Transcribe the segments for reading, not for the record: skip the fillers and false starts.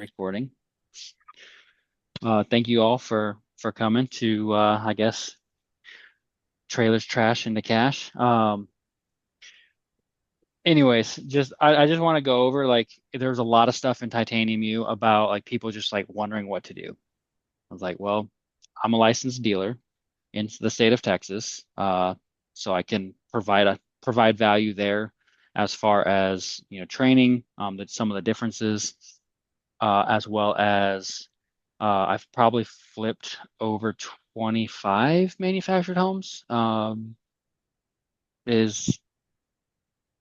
recording. Thank you all for coming to I guess trailers, trash into cash. Anyways, I just want to go over like there's a lot of stuff in Titanium U about like people just like wondering what to do. I was like, well, I'm a licensed dealer in the state of Texas, so I can provide value there as far as training, that some of the differences, as well as I've probably flipped over 25 manufactured homes, is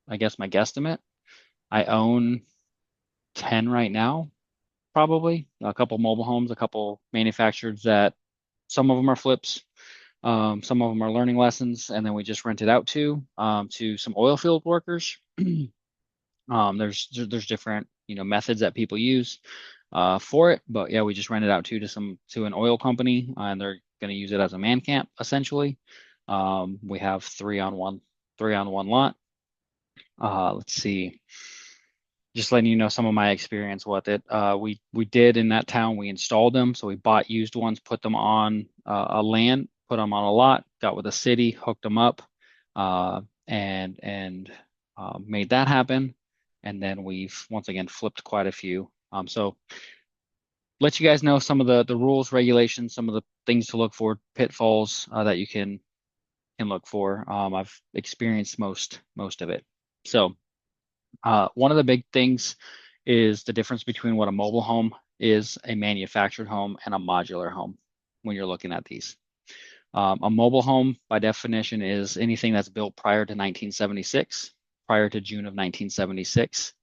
I guess my guesstimate. I own 10 right now, probably. A couple mobile homes, a couple manufactured that some of them are flips, some of them are learning lessons, and then we just rent it out to some oil field workers. There's different methods that people use for it, but yeah, we just rent it out to an oil company, and they're going to use it as a man camp essentially. We have three on one lot. Let's see, just letting you know some of my experience with it. We did in that town, we installed them, so we bought used ones, put them on a land, put them on a lot, got with the city, hooked them up, and made that happen. And then we've once again flipped quite a few. So let you guys know some of the rules, regulations, some of the things to look for, pitfalls that you can look for. I've experienced most of it. So one of the big things is the difference between what a mobile home is, a manufactured home, and a modular home when you're looking at these. A mobile home, by definition, is anything that's built prior to 1976, prior to June of 1976.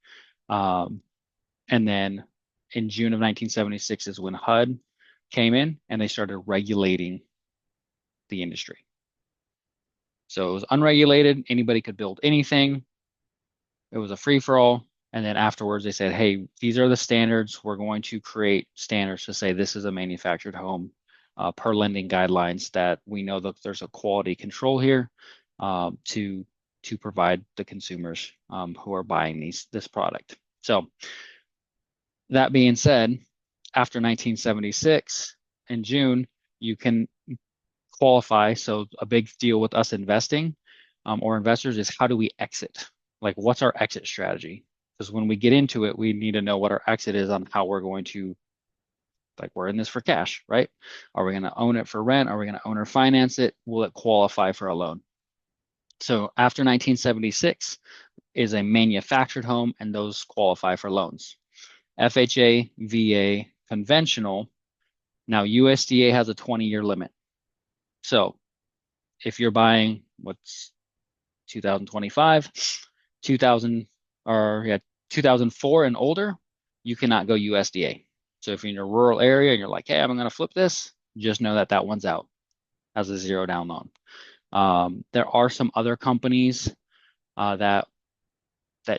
And then in June of 1976 is when HUD came in and they started regulating the industry. So it was unregulated. Anybody could build anything. It was a free for all. And then afterwards, they said, hey, these are the standards. We're going to create standards to say this is a manufactured home per lending guidelines, that we know that there's a quality control here to provide the consumers who are buying this product. So that being said, after 1976 in June, you can qualify. So a big deal with us investing or investors is, how do we exit? Like, what's our exit strategy? Because when we get into it, we need to know what our exit is on how we're going to, like, we're in this for cash, right? Are we going to own it for rent? Are we going to own or finance it? Will it qualify for a loan? So after 1976 is a manufactured home, and those qualify for loans. FHA, VA, conventional. Now USDA has a 20-year limit. So if you're buying what's 2025, 2000 or yeah, 2004 and older, you cannot go USDA. So if you're in a rural area and you're like, hey, I'm going to flip this, just know that that one's out as a zero down loan. There are some other companies that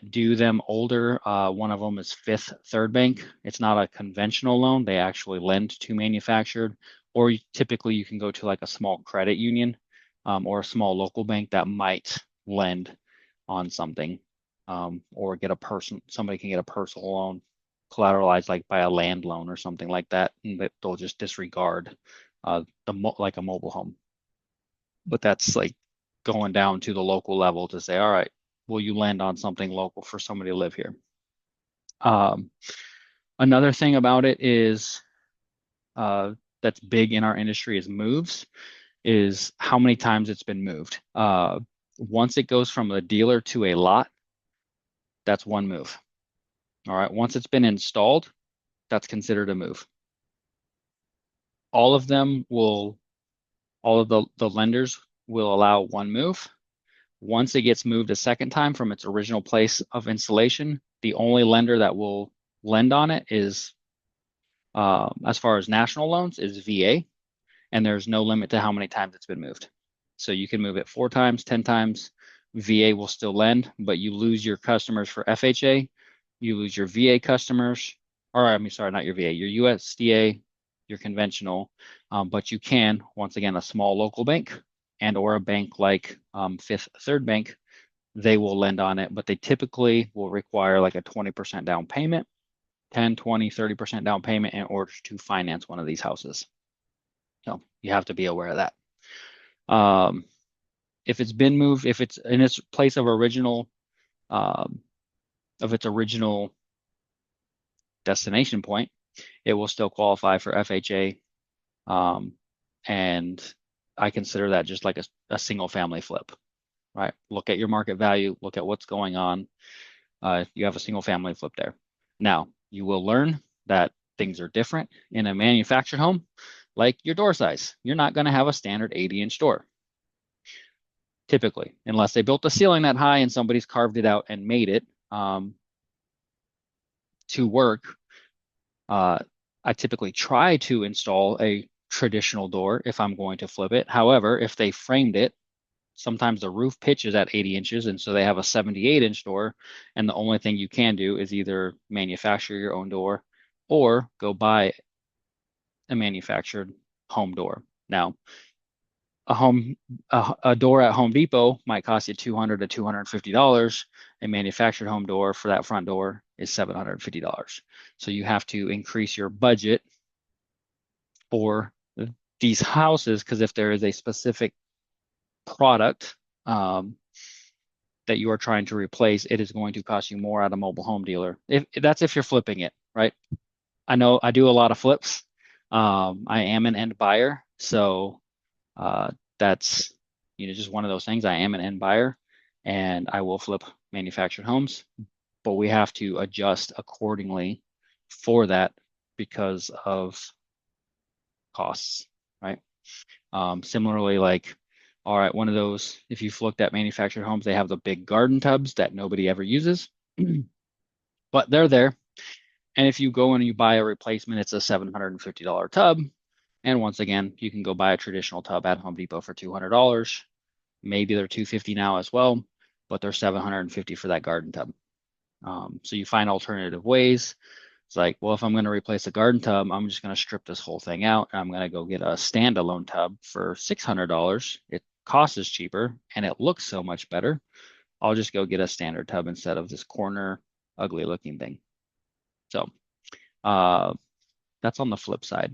do them older. One of them is Fifth Third Bank. It's not a conventional loan. They actually lend to manufactured, or typically you can go to like a small credit union or a small local bank that might lend on something, or get a person. Somebody can get a personal loan collateralized like by a land loan or something like that, and they'll just disregard like a mobile home. But that's like going down to the local level to say, all right, will you lend on something local for somebody to live here? Um, Another thing about it is that's big in our industry is moves, is how many times it's been moved. Once it goes from a dealer to a lot, that's one move. All right. Once it's been installed, that's considered a move. All of them will, all of the lenders will allow one move. Once it gets moved a second time from its original place of installation, the only lender that will lend on it is, as far as national loans, is VA, and there's no limit to how many times it's been moved. So you can move it 4 times, 10 times. VA will still lend, but you lose your customers for FHA. You lose your VA customers, or I mean, sorry, not your VA, your USDA, your conventional. But you can, once again, a small local bank and or a bank like Fifth Third Bank, they will lend on it, but they typically will require like a 20% down payment. 10, 20, 30% down payment in order to finance one of these houses. So you have to be aware of that. Um, if it's been moved, if it's in its place um, of its original destination point, it will still qualify for FHA. Um, and I consider that just like a single family flip, right? Look at your market value, look at what's going on. You have a single family flip there. Now, you will learn that things are different in a manufactured home, like your door size. You're not going to have a standard 80-inch door, typically, unless they built the ceiling that high and somebody's carved it out and made it to work. I typically try to install a traditional door if I'm going to flip it. However, if they framed it, sometimes the roof pitch is at 80 inches, and so they have a 78-inch door, and the only thing you can do is either manufacture your own door or go buy a manufactured home door. Now, a door at Home Depot might cost you $200 to $250. A manufactured home door for that front door is $750. So you have to increase your budget for these houses because if there is a specific product that you are trying to replace, it is going to cost you more at a mobile home dealer. If that's if you're flipping it, right? I know I do a lot of flips. I am an end buyer, so uh, that's just one of those things. I am an end buyer, and I will flip manufactured homes, but we have to adjust accordingly for that because of costs, right? Similarly, like, all right, one of those, if you've looked at manufactured homes, they have the big garden tubs that nobody ever uses, but they're there. And if you go in and you buy a replacement, it's a $750 tub. And once again, you can go buy a traditional tub at Home Depot for $200. Maybe they're $250 now as well, but they're $750 for that garden tub. So you find alternative ways. It's like, well, if I'm going to replace a garden tub, I'm just going to strip this whole thing out. And I'm going to go get a standalone tub for $600. It costs us cheaper and it looks so much better. I'll just go get a standard tub instead of this corner, ugly looking thing. So uh, that's on the flip side.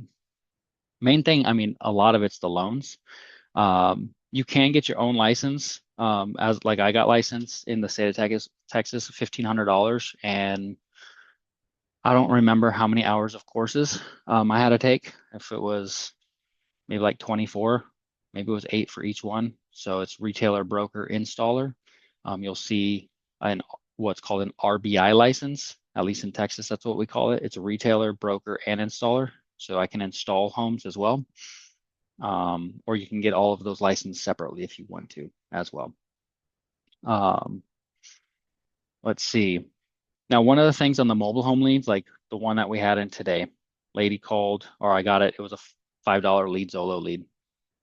Main thing, I mean, a lot of it's the loans. You can get your own license. As like I got licensed in the state of Texas, $1,500, and I don't remember how many hours of courses I had to take. If it was maybe like 24, maybe it was 8 for each one. So it's retailer, broker, installer. You'll see an what's called an RBI license. At least in Texas, that's what we call it. It's a retailer, broker, and installer. So I can install homes as well. Or you can get all of those licensed separately if you want to as well. Um, let's see. Now, one of the things on the mobile home leads, like the one that we had in today, lady called, or I got it. It was a $5 lead Zolo lead.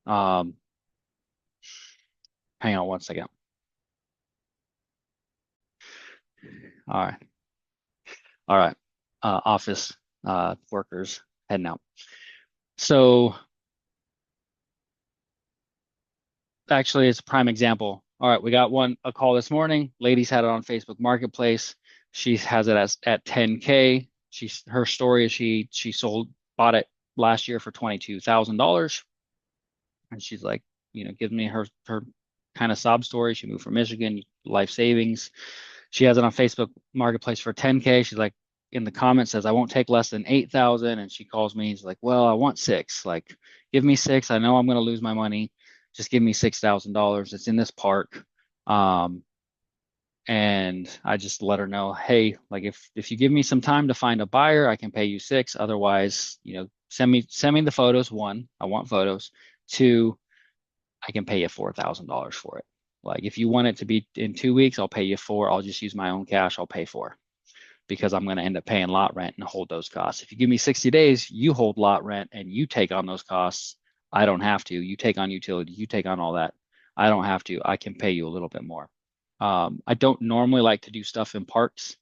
Um, hang on one second. All right. All right. Office workers heading out. So actually, it's a prime example. All right, we got a call this morning. Ladies had it on Facebook Marketplace. She has it at 10K. Her story is she bought it last year for $22,000. And she's like, give me her kind of sob story. She moved from Michigan, life savings. She has it on Facebook Marketplace for 10K. She's like, in the comments says, I won't take less than 8,000. And she calls me. She's like, well, I want 6. Like, give me 6. I know I'm going to lose my money. Just give me $6,000. It's in this park. And I just let her know, hey, like if you give me some time to find a buyer, I can pay you 6. Otherwise, send me the photos. 1, I want photos. 2, I can pay you $4,000 for it. Like if you want it to be in 2 weeks, I'll pay you 4. I'll just use my own cash. I'll pay 4 because I'm going to end up paying lot rent and hold those costs. If you give me 60 days, you hold lot rent and you take on those costs. I don't have to. You take on utility. You take on all that. I don't have to. I can pay you a little bit more. I don't normally like to do stuff in parks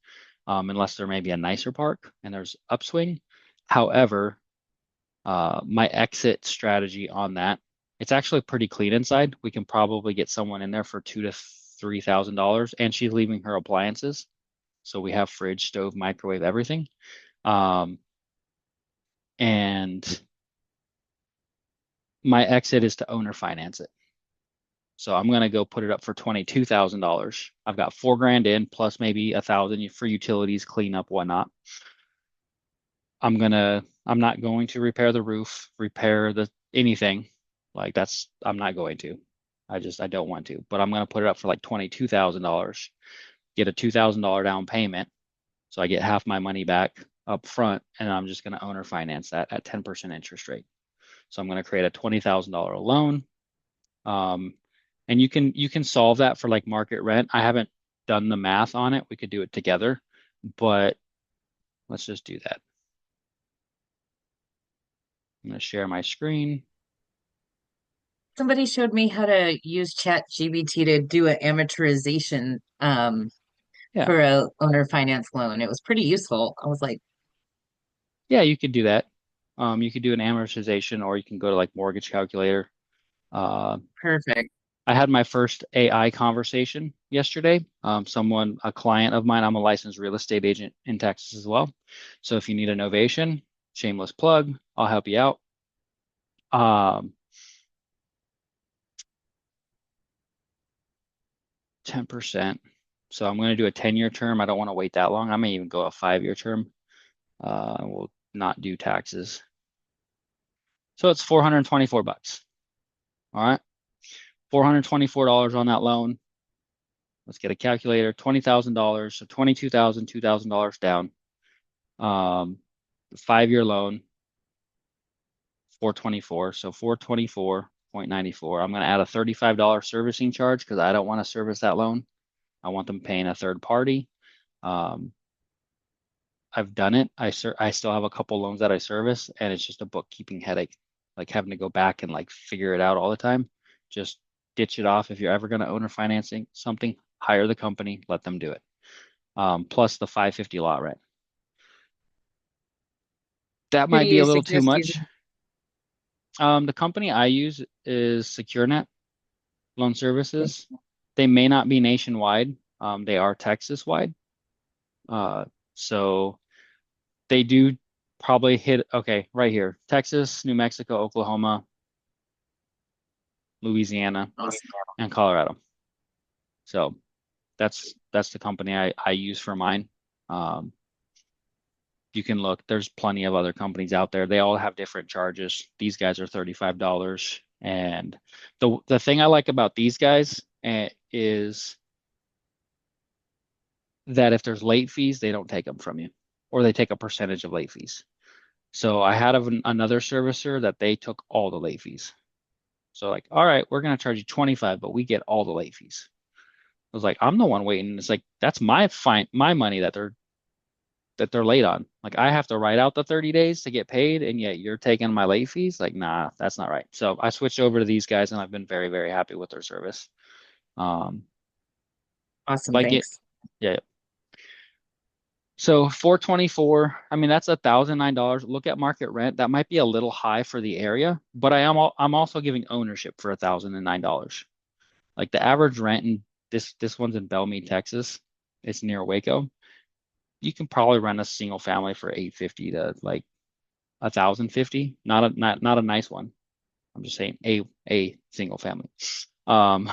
unless there may be a nicer park and there's upswing. However, my exit strategy on that, it's actually pretty clean inside. We can probably get someone in there for $2,000 to $3,000, and she's leaving her appliances. So we have fridge, stove, microwave, everything. Um, and my exit is to owner finance it. So I'm going to go put it up for $22,000. I've got 4 grand in plus maybe 1,000 for utilities, cleanup, whatnot. I'm not going to repair the roof, repair the anything. Like I'm not going to. I don't want to, but I'm going to put it up for like $22,000, get a $2,000 down payment. So I get half my money back up front, and I'm just going to owner finance that at 10% interest rate. So I'm going to create a $20,000 loan. Um, and you can solve that for like market rent. I haven't done the math on it. We could do it together, but let's just do that. I'm going to share my screen. Somebody showed me how to use Chat GBT to do an amortization Yeah. for a owner finance loan. It was pretty useful. I was like, Yeah, you could do that. You could do an amortization, or you can go to like mortgage calculator. Uh, perfect. I had my first AI conversation yesterday. A client of mine, I'm a licensed real estate agent in Texas as well. So if you need an ovation, shameless plug, I'll help you out. Um, 10%. So I'm going to do a 10-year term. I don't want to wait that long. I may even go a 5-year term. We'll not do taxes. So it's 424 bucks. All right. $424 on that loan. Let's get a calculator. $20,000. So 22,000, $2,000 down. Um, 5-year loan, 424. So 424.94. I'm going to add a $35 servicing charge because I don't want to service that loan. I want them paying a third party. Um, I've done it. I still have a couple loans that I service, and it's just a bookkeeping headache, like having to go back and like figure it out all the time. Just ditch it off. If you're ever going to owner financing something, hire the company, let them do it. Plus the 550 lot rent. That Who do might be a you little too suggest using? much. The company I use is SecureNet Loan Services. They may not be nationwide. They are Texas wide. Uh, so they do probably hit, okay, right here, Texas, New Mexico, Oklahoma, Louisiana, Awesome. and Colorado. So that's the company I use for mine. Um, you can look, there's plenty of other companies out there. They all have different charges. These guys are $35. And the thing I like about these guys is that if there's late fees, they don't take them from you, or they take a percentage of late fees. So I had another servicer that they took all the late fees. So like, all right, we're gonna charge you 25, but we get all the late fees. I was like, I'm the one waiting. It's like that's my money that they're late on. Like I have to write out the 30 days to get paid, and yet you're taking my late fees. Like, nah, that's not right. So I switched over to these guys, and I've been very, very happy with their service. Um, Awesome. like it, Thanks. yeah. So 424, I mean that's $1,009. Look at market rent. That might be a little high for the area, but I'm also giving ownership for $1,009. Like the average rent in this one's in Bellmead, Texas. It's near Waco. You can probably rent a single family for 850 to like 1,050. Not a nice one. I'm just saying a single family. Um,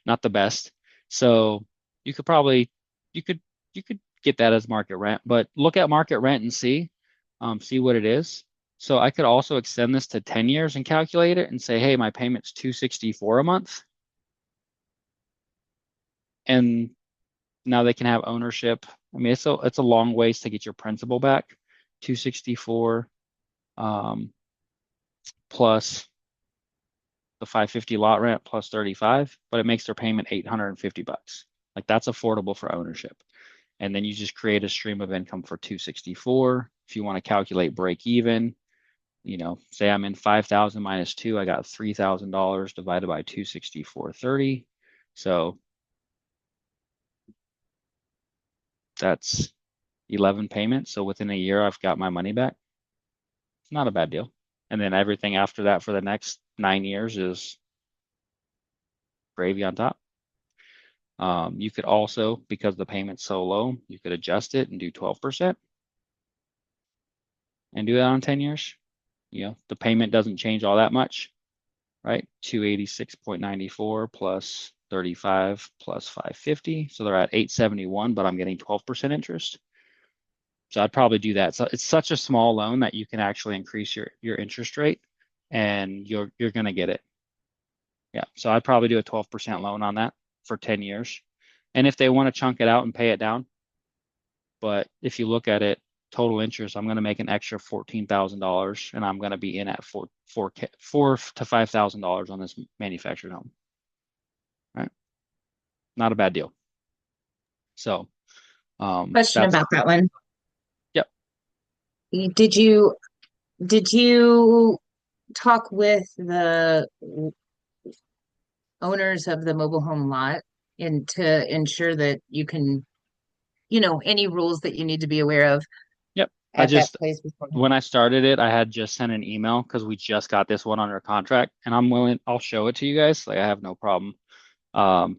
not the best. So you could probably you could you could get that as market rent, but look at market rent and see what it is. So I could also extend this to 10 years and calculate it and say, hey, my payment's 264 a month. And now they can have ownership. I mean, it's a long ways to get your principal back. 264 um, plus the 550 lot rent plus 35, but it makes their payment 850 bucks. Like that's affordable for ownership. And then you just create a stream of income for 264. If you want to calculate break even, say I'm in 5,000 minus 2, I got $3,000 divided by 264.30. So that's 11 payments. So within a year, I've got my money back. It's not a bad deal. And then everything after that for the next 9 years is gravy on top. You could also, because the payment's so low, you could adjust it and do 12%. and do that on 10 years, the payment doesn't change all that much, right? 286.94 plus 35 plus 550. So they're at 871, but I'm getting 12% interest. So I'd probably do that. So it's such a small loan that you can actually increase your interest rate and you're going to get it. Yeah. So I'd probably do a 12% loan on that for 10 years. And if they want to chunk it out and pay it down, but if you look at it, total interest, I'm going to make an extra $14,000 and I'm going to be in at four to $5,000 on this manufactured home, right? Not a bad deal. So, Question that's, about that one. yep, Did you talk with the owners of the mobile home lot and to ensure that you can, any rules that you need to be aware of yep. I at that just, place beforehand? when I started it, I had just sent an email because we just got this one under contract and I'll show it to you guys. Like I have no problem. Um,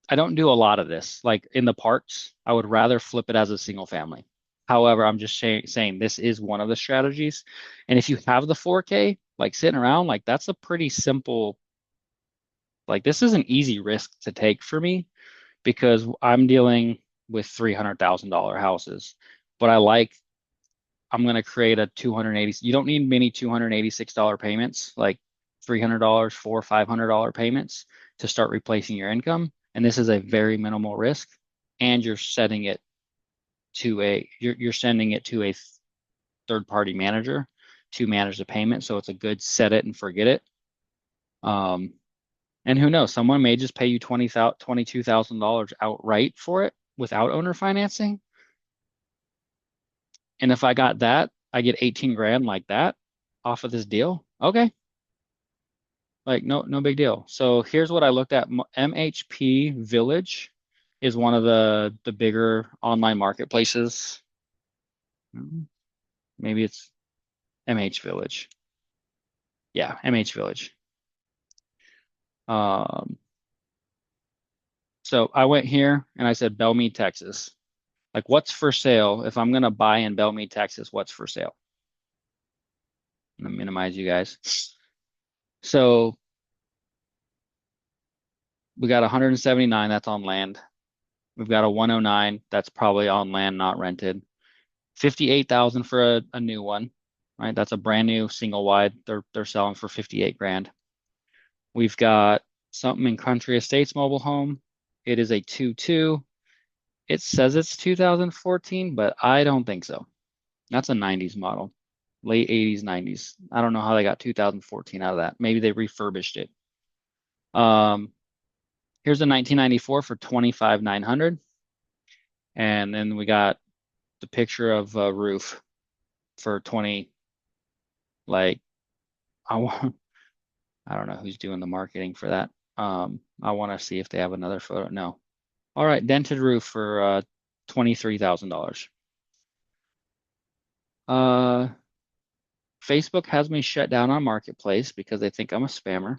I don't do a lot of this. Like in the parts, I would rather flip it as a single family. However, I'm just saying this is one of the strategies. And if you have the 4K, like sitting around, like that's a pretty simple, like this is an easy risk to take for me because I'm dealing with $300,000 houses. But I'm going to create a 280, you don't need many $286 payments, like $300, $500 payments to start replacing your income. And this is a very minimal risk. And you're sending it to a third party manager to manage the payment. So it's a good set it and forget it. Um, and who knows, someone may just pay you $22,000 outright for it without owner financing. And if I got that, I get 18 grand like that off of this deal. Okay. Like no big deal. So here's what I looked at. MHP Village is one of the bigger online marketplaces. Maybe it's MH Village. Yeah, MH Village. Um, so I went here and I said Bellmead, Texas. Like what's for sale? If I'm gonna buy in Bellmead, Texas, what's for sale? I'm gonna minimize you guys. So we got 179 that's on land. We've got a 109 that's probably on land, not rented. 58,000 for a new one, right? That's a brand new single wide. They're selling for 58 grand. We've got something in Country Estates mobile home. It is a 2.2. It says it's 2014, but I don't think so. That's a 90s model, late 80s, 90s. I don't know how they got 2014 out of that. Maybe they refurbished it. Um, Here's a 1994 for 25,900, and then we got the picture of a roof for 20. Like I want, I don't know who's doing the marketing for that. I want to see if they have another photo. No. All right, dented roof for $23,000. Uh, Facebook has me shut down on Marketplace because they think I'm a spammer.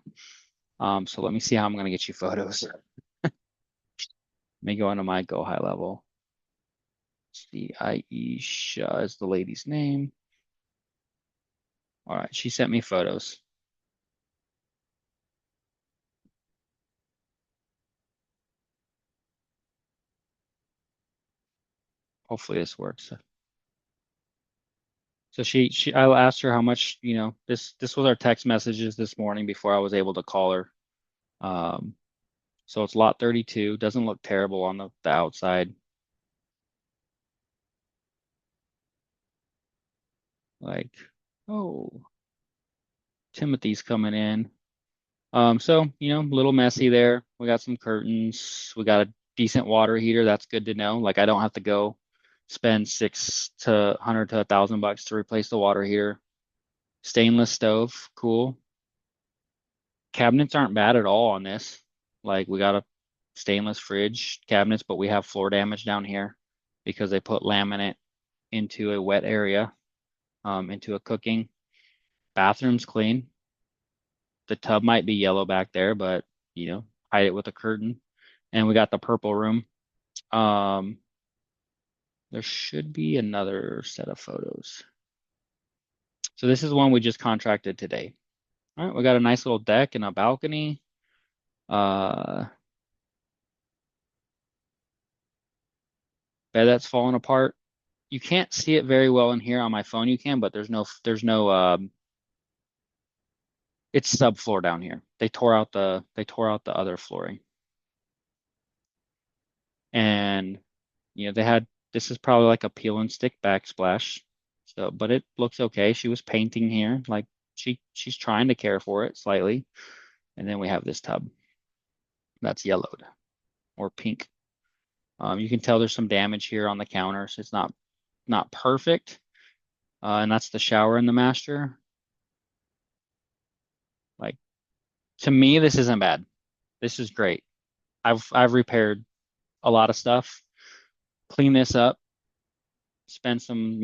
So let me see how I'm gonna get you photos. Let me go into my Go High level. See, Aisha is the lady's name. All right, she sent me photos. Hopefully this works. So I asked her how much, this was our text messages this morning before I was able to call her. Um, so it's lot 32. Doesn't look terrible on the outside. Like, oh, Timothy's coming in. So, a little messy there. We got some curtains. We got a decent water heater. That's good to know. Like I don't have to go spend 600 to 1,000 bucks to replace the water heater. Stainless stove, cool. Cabinets aren't bad at all on this. Like we got a stainless fridge cabinets, but we have floor damage down here because they put laminate into a wet area, into a cooking. Bathroom's clean. The tub might be yellow back there, but hide it with a curtain. And we got the purple room. Um, there should be another set of photos. So this is one we just contracted today. All right, we got a nice little deck and a balcony. Uh, Bed that's falling apart. You can't see it very well in here on my phone. You can, but there's no it's subfloor down here. They tore out the other flooring. And they had this is probably like a peel and stick backsplash. So, but it looks okay. She was painting here, like she's trying to care for it slightly. And then we have this tub that's yellowed or pink. You can tell there's some damage here on the counters. It's not perfect. And that's the shower in the master. Like to me, this isn't bad. This is great. I've repaired a lot of stuff, clean this up, spend some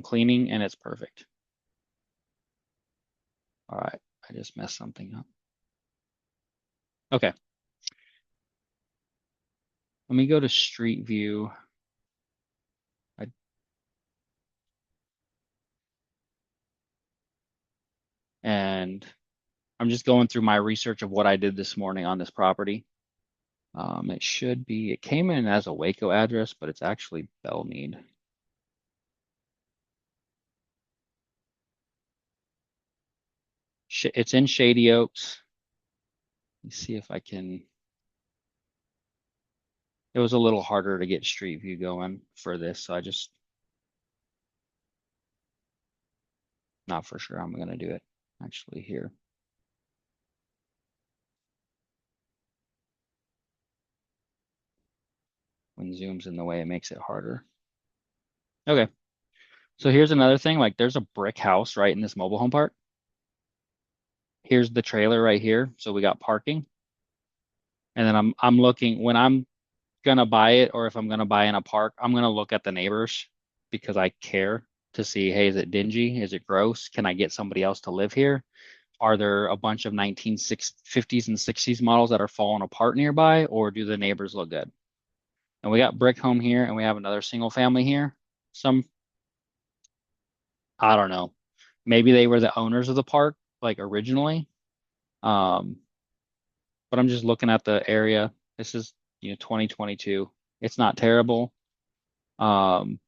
cleaning, and it's perfect. All right, I just messed something up. Okay, let me go to Street View. I, and I'm just going through my research of what I did this morning on this property. It came in as a Waco address, but it's actually Belmead. It's in Shady Oaks. Let me see if I can. It was a little harder to get Street View going for this, so I just not for sure I'm gonna do it actually here. When Zoom's in the way, it makes it harder. Okay, so here's another thing. Like, there's a brick house right in this mobile home park. Here's the trailer right here. So we got parking, and then I'm looking when I'm gonna buy it, or if I'm gonna buy in a park, I'm gonna look at the neighbors because I care to see, hey, is it dingy? Is it gross? Can I get somebody else to live here? Are there a bunch of 1950s and 60s models that are falling apart nearby, or do the neighbors look good? And we got brick home here, and we have another single family here. Some, I don't know, maybe they were the owners of the park, like originally. Um, but I'm just looking at the area. This is 2022. It's not terrible. Um,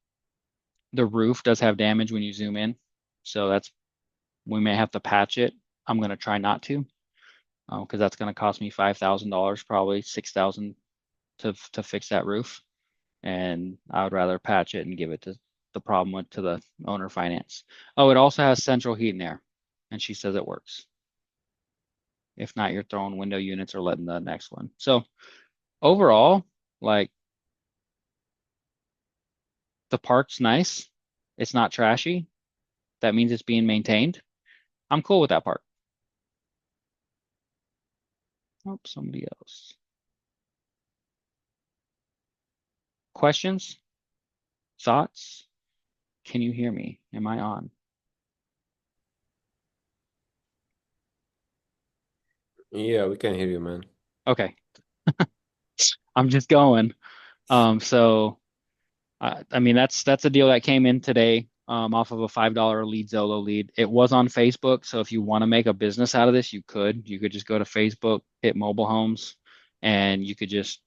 the roof does have damage when you zoom in, so we may have to patch it. I'm gonna try not to, because that's gonna cost me $5,000, probably 6,000 to fix that roof, and I would rather patch it and give it to the problem went to the owner finance. Oh, it also has central heat and air, and she says it works. If not, you're throwing window units or letting the next one. So overall, like the park's nice. It's not trashy. That means it's being maintained. I'm cool with that part. Oh, somebody else. Questions? Thoughts? Can you hear me? Am I on? Yeah, we can hear you, man. Okay, I'm just going. So I mean that's a deal that came in today off of a $5 lead Zillow lead. It was on Facebook, so if you want to make a business out of this, you could. You could just go to Facebook, hit mobile homes, and you could just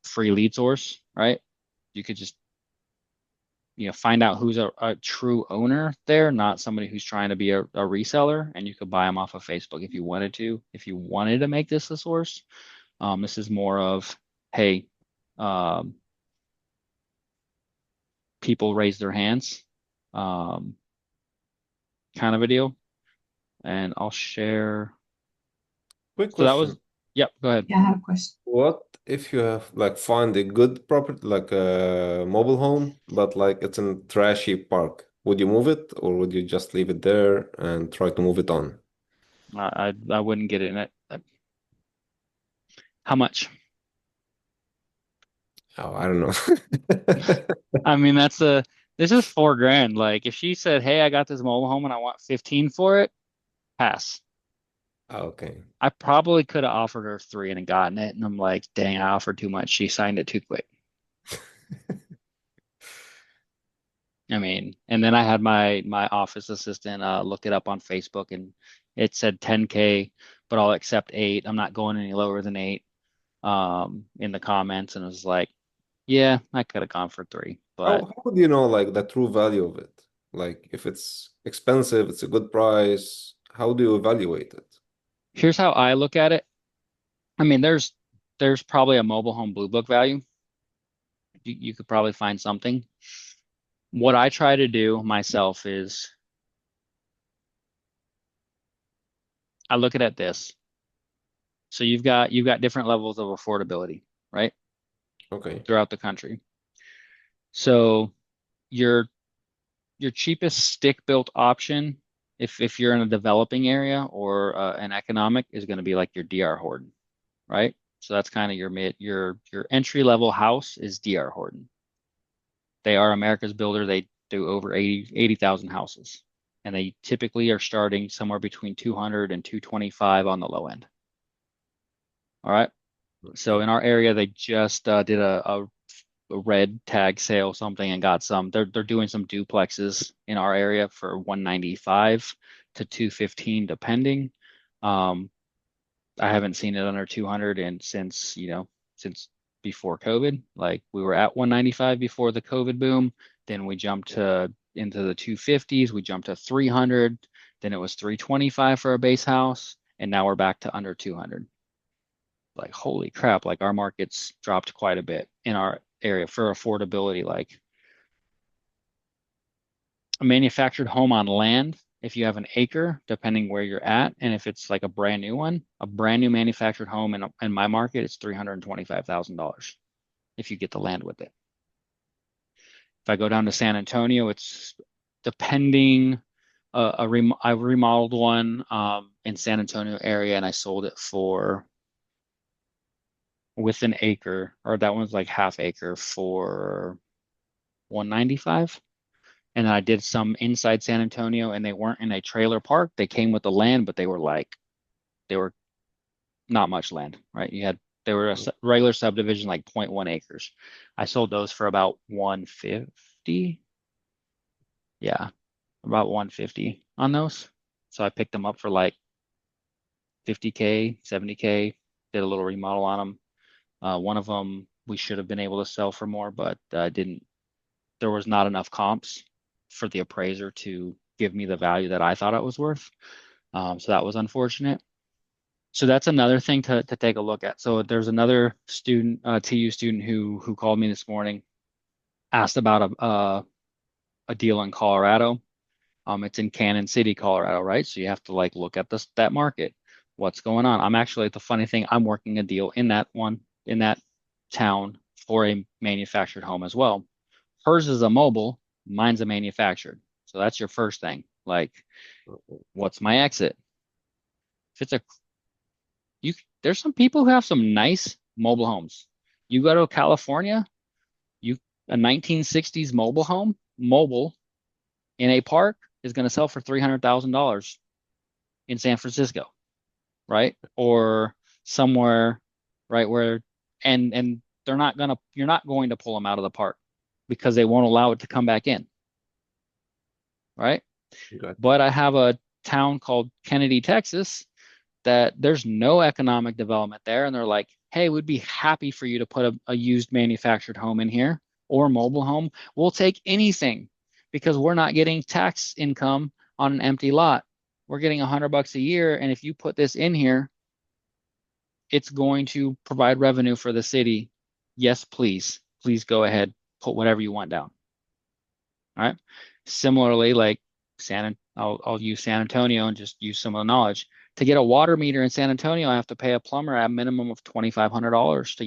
free lead source, right? You could just find out who's a true owner there, not somebody who's trying to be a reseller, and you could buy them off of Facebook if you wanted to. If you wanted to make this a source, this is more of, hey, um, people raise their hands, um, kind of a deal. And I'll share. Quick So that was, question. yep, go ahead. Yeah, I have a question. What if you have like find a good property like a mobile home, but like it's in trashy park? Would you move it or would you just leave it there and try to move it on? I wouldn't get it in it. How much? Oh, I don't know. I mean, this is 4 grand. Like if she said, hey, I got this mobile home and I want 15 for it, pass. Okay. I probably could have offered her 3 and gotten it. And I'm like, dang, I offered too much. She signed it too quick. I mean, and then I had my office assistant look it up on Facebook, and it said 10K, but I'll accept 8. I'm not going any lower than 8 in the comments, and it was like, yeah, I could have gone for 3, but How would you know like the true value of it? Like if it's expensive, it's a good price. How do you evaluate it? here's how I look at it. I mean, there's probably a mobile home blue book value. You could probably find something. What I try to do myself is I look at this. So you've got different levels of affordability, right? Okay. Throughout the country. So your your cheapest stick-built option, if you're in a developing area or an economic, is going to be like your DR Horton, right? So that's kind of your entry level house is DR Horton. They are America's builder. They do over 80,000 houses. And they typically are starting somewhere between 200 and 225 on the low end. All right. So Okay. in our area, they just did a red tag sale something and got some. They're doing some duplexes in our area for 195 to 215 depending. Um, I haven't seen it under 200 and since before COVID. Like we were at 195 before the COVID boom, then we jumped to into the 250s, we jumped to 300, then it was 325 for a base house, and now we're back to under 200. Like holy crap, like our market's dropped quite a bit in our area for affordability. Like a manufactured home on land, if you have an acre, depending where you're at, and if it's like a brand new one, a brand new manufactured home in my market, it's $325,000 if you get the land with it. If I go down to San Antonio, it's depending. I remodeled one in San Antonio area, and I sold it for with an acre, or that one's like half acre for 195. And then I did some inside San Antonio, and they weren't in a trailer park. They came with the land, but they were not much land, right? They were a regular subdivision, like zero point 0.1 acres. I sold those for about 150. Yeah, about 150 on those. So I picked them up for like 50K, 70K. Did a little remodel on them. One of them we should have been able to sell for more, but didn't. There was not enough comps for the appraiser to give me the value that I thought it was worth. So that was unfortunate. So that's another thing to take a look at. So there's another student, TU student who called me this morning, asked about a deal in Colorado. It's in Cannon City, Colorado, right? So you have to like look at that market. What's going on? I'm actually the funny thing, I'm working a deal in that town for a manufactured home as well. Hers is a mobile, mine's a manufactured. So that's your first thing. Like, what's my exit? If it's a you there's some people who have some nice mobile homes. You go to California, you a 1960s mobile home, mobile in a park is going to sell for $300,000 in San Francisco, right? Or somewhere, right where and you're not going to pull them out of the park because they won't allow it to come back in, right? Got you. But I have a town called Kennedy, Texas, that there's no economic development there. And they're like, hey, we'd be happy for you to put a used manufactured home in here or mobile home. We'll take anything because we're not getting tax income on an empty lot. We're getting $100 a year. And if you put this in here, it's going to provide revenue for the city. Yes, please. Please go ahead, put whatever you want down. All right. Similarly, like I'll use San Antonio and just use some of the knowledge. To get a water meter in San Antonio, I have to pay a plumber at a minimum of $2,500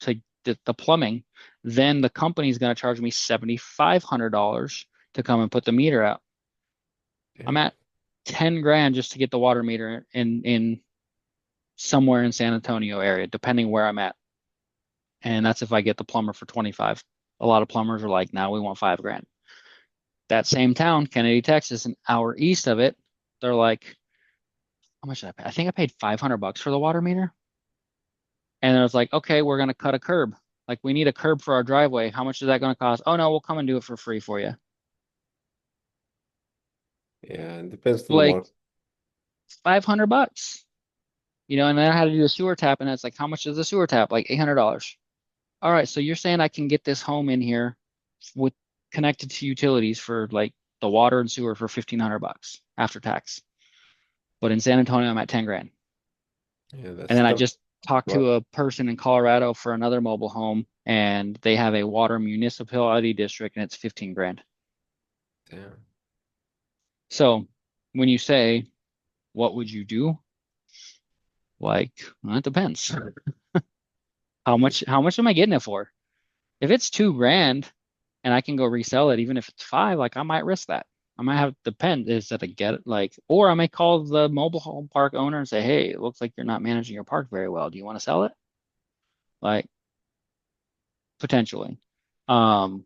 to get the plumbing. Then the company's going to charge me $7,500 to come and put the meter out. I'm Okay. at 10 grand just to get the water meter in somewhere in San Antonio area, depending where I'm at. And that's if I get the plumber for 25. A lot of plumbers are like, now we want 5 grand. That same town, Kennedy, Texas, an hour east of it, they're like, how much did I pay? I think I paid $500 for the water meter. And I was like, okay, we're gonna cut a curb. Like we need a curb for our driveway. How much is that gonna cost? Oh no, we'll come and do it for free for you. Yeah, it depends to the Like market. $500. And then I had to do the sewer tap, and it's like, how much is the sewer tap? Like $800. All right, so you're saying I can get this home in here with connected to utilities for like the water and sewer for $1,500 after tax. But in San Antonio, I'm at 10 grand. Yeah, And that's then I tough. just talked Right. to a person in Colorado for another mobile home, and they have a water municipality district, and it's 15 grand. Damn. So when you say, what would you do? Like, well, it depends. How much am I getting it for? If it's 2 grand and I can go resell it, even if it's five, like I might risk that. I might have depend is that I get it like, or I may call the mobile home park owner and say, hey, it looks like you're not managing your park very well. Do you want to sell it? Like potentially. Um,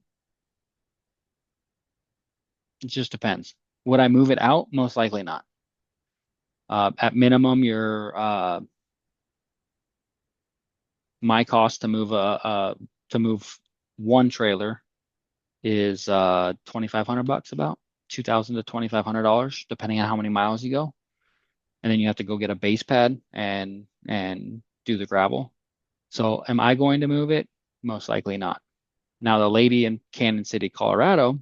it just depends. Would I move it out? Most likely not. At minimum, your my cost to move one trailer is 2,500 bucks, about 2,000 to $2,500 depending on how many miles you go. And then you have to go get a base pad and do the gravel. So am I going to move it? Most likely not. Now the lady in Canyon City, Colorado,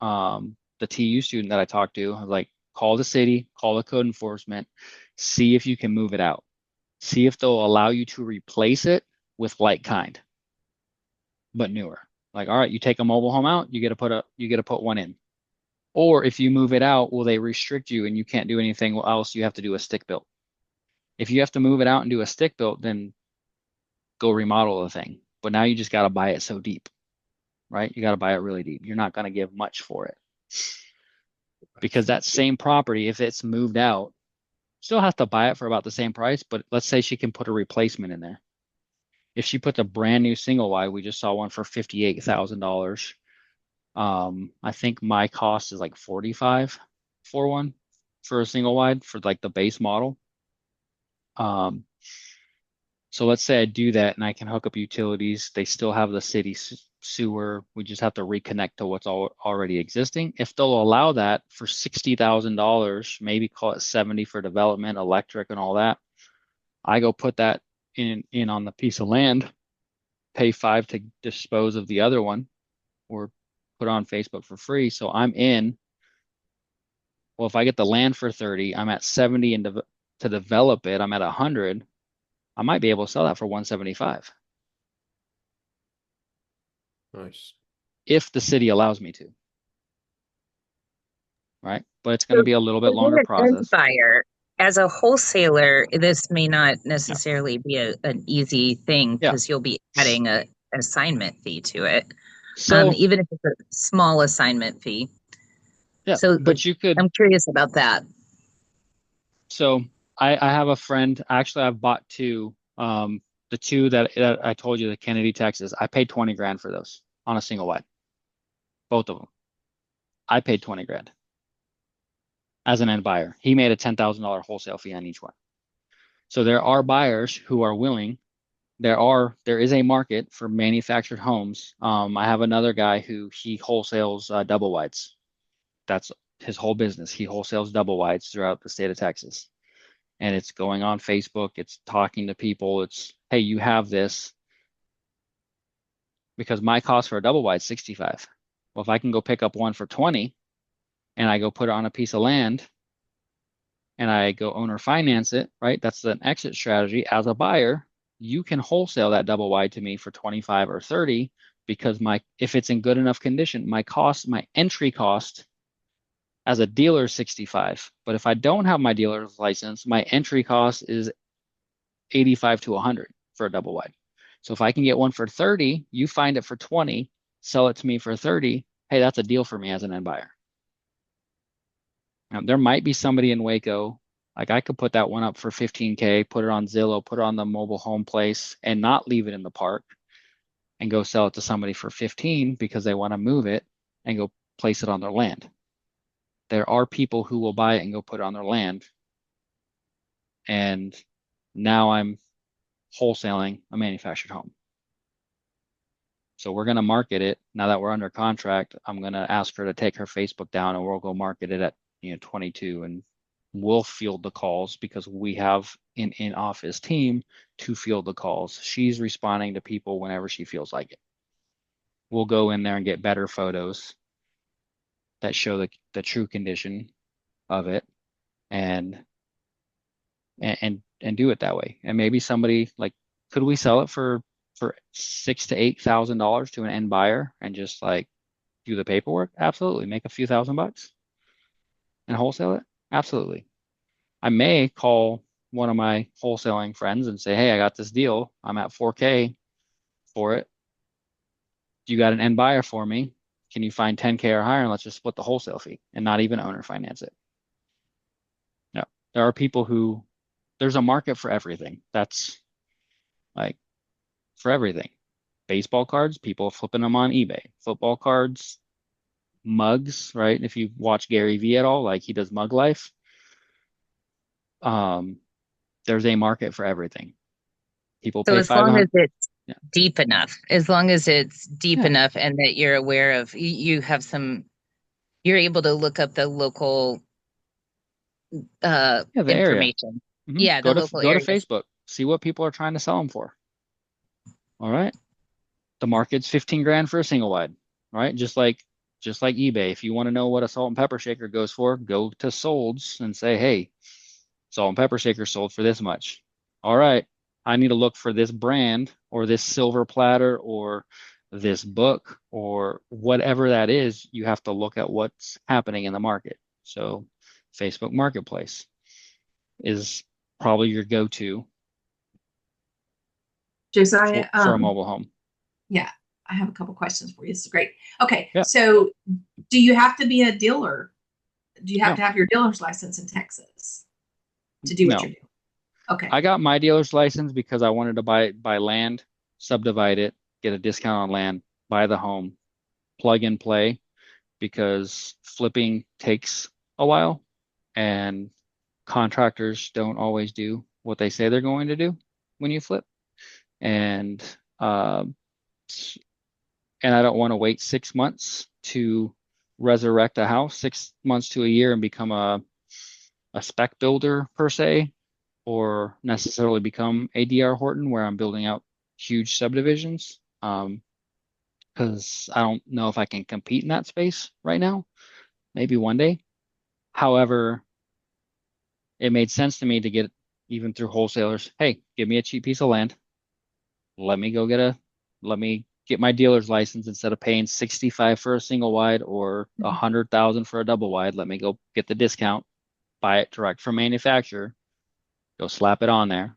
the TU student that I talked to, I was like, call the city, call the code enforcement, see if you can move it out. See if they'll allow you to replace it with like kind, but newer. Like, all right, you take a mobile home out, you get to put one in. Or if you move it out, will they restrict you and you can't do anything else? You have to do a stick built. If you have to move it out and do a stick built, then go remodel the thing. But now you just got to buy it so deep, right? You got to buy it really deep. You're not going to give much for it because that same property, if it's moved out, still has to buy it for about the same price. But let's say she can put a replacement in there. If she puts a brand new single wide, we just saw one for $58,000. I think my cost is like 45 for one for a single wide for like the base model. Um, So let's say I do that and I can hook up utilities. They still have the city sewer. We just have to reconnect to what's already existing. If they'll allow that for $60,000, maybe call it 70 for development, electric and all that. I go put that in on the piece of land, pay 5 to dispose of the other one or put on Facebook for free. So I'm in. Well, if I get the land for 30, I'm at 70 and to develop it, I'm at 100. I might be able to sell that for 175 Nice. if the city allows me to, right? But it's going So to be a little bit for longer being an end process. buyer, as a wholesaler, this may not Yeah. necessarily be an easy thing Yeah. because you'll be adding an assignment fee to it, So, even if it's a small assignment fee. yeah, So but you could, I'm curious about that. so I have a friend, actually, I've bought two. The two that I told you, the Kennedy, Texas, I paid 20 grand for those on a single wide, both of them. I paid 20 grand as an end buyer. He made a $10,000 wholesale fee on each one. So there are buyers who are willing. There is a market for manufactured homes. I have another guy who he wholesales double wides. That's his whole business. He wholesales double wides throughout the state of Texas. And it's going on Facebook, it's talking to people, it's, hey, you have this because my cost for a double wide is 65. Well, if I can go pick up one for 20 and I go put it on a piece of land and I go owner finance it, right? That's an exit strategy. As a buyer, you can wholesale that double wide to me for 25 or 30 because if it's in good enough condition, my entry cost as a dealer is 65. But if I don't have my dealer's license, my entry cost is 85 to 100 for a double wide. So if I can get one for 30, you find it for 20, sell it to me for 30, hey, that's a deal for me as an end buyer. Now, there might be somebody in Waco, like I could put that one up for 15K, put it on Zillow, put it on the mobile home place, and not leave it in the park and go sell it to somebody for 15 because they want to move it and go place it on their land. There are people who will buy it and go put it on their land. And now I'm wholesaling a manufactured home. So we're going to market it now that we're under contract. I'm going to ask her to take her Facebook down and we'll go market it at 22, and we'll field the calls because we have an in-office team to field the calls. She's responding to people whenever she feels like it. We'll go in there and get better photos that show the true condition of it and do it that way. And maybe somebody like, could we sell it for $6,000 to $8,000 to an end buyer and just like do the paperwork? Absolutely. Make a few $1,000s and wholesale it? Absolutely. I may call one of my wholesaling friends and say, hey, I got this deal. I'm at 4K for it. You got an end buyer for me? Can you find 10K or higher? And let's just split the wholesale fee and not even owner finance it. No, there are people who, there's a market for everything. That's like for everything. Baseball cards, people flipping them on eBay. Football cards, mugs, right? If you watch Gary Vee at all, like he does mug life. There's a market for everything. People So pay as long as 500. it's Yeah. deep enough, as long as it's deep Yeah. enough and that you're aware of, you have you're able to look up the local Yeah, the area. information. Hmm. Yeah, the Go to local go to areas. Facebook. See what people are trying to sell them for. All right. The market's 15 grand for a single wide. Right. Just like eBay. If you want to know what a salt and pepper shaker goes for, go to Solds and say, hey, salt and pepper shaker sold for this much. All right. I need to look for this brand or this silver platter or this book or whatever that is. You have to look at what's happening in the market. So Facebook Marketplace is probably your go-to Josiah, for a mobile home. yeah, I have a couple questions for you. This is great. Okay, Yeah. so do you have to be a dealer? Do you have No. to have your dealer's license in Texas to do what No. you're doing? Okay. I got my dealer's license because I wanted to buy land, subdivide it, get a discount on land, buy the home, plug and play, because flipping takes a while and contractors don't always do what they say they're going to do when you flip. And and I don't want to wait 6 months to resurrect a house, 6 months to a year and become a spec builder per se, or necessarily become a DR Horton where I'm building out huge subdivisions. Because I don't know if I can compete in that space right now. Maybe one day. However, it made sense to me to get even through wholesalers. Hey, give me a cheap piece of land. Let me get my dealer's license instead of paying 65 for a single wide or 100,000 for a double wide. Let me go get the discount, buy it direct from manufacturer, go slap it on there.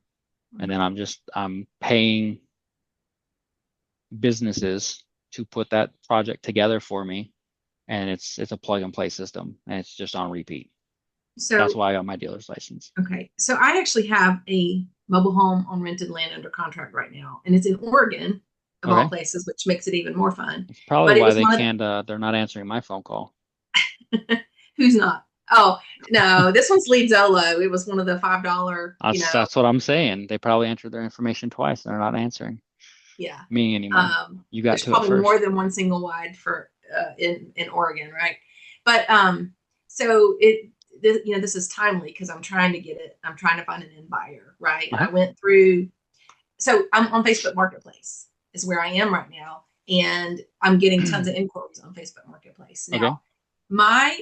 And then I'm paying businesses to put that project together for me. And it's a plug and play system and it's just on repeat. So That's why I got my dealer's license. okay, so I actually have a mobile home on rented land under contract right now, and it's in Oregon, of all Okay. places, which makes it even more fun. It's probably But it why was they one of can't, they're not answering my phone call. who's not? Oh no, this one's Lead Zolo. It was one of the $5, That's what I'm saying. They probably entered their information twice. They're not answering yeah. me anymore. You got There's to it probably more first. than one single wide for in Oregon, right? But so this is timely because I'm trying to get it. I'm trying to find an end buyer, right? Uh-huh. I went through. So I'm on Facebook Marketplace is where I am right now, and I'm getting tons of inquiries on Facebook Marketplace now. Okay. My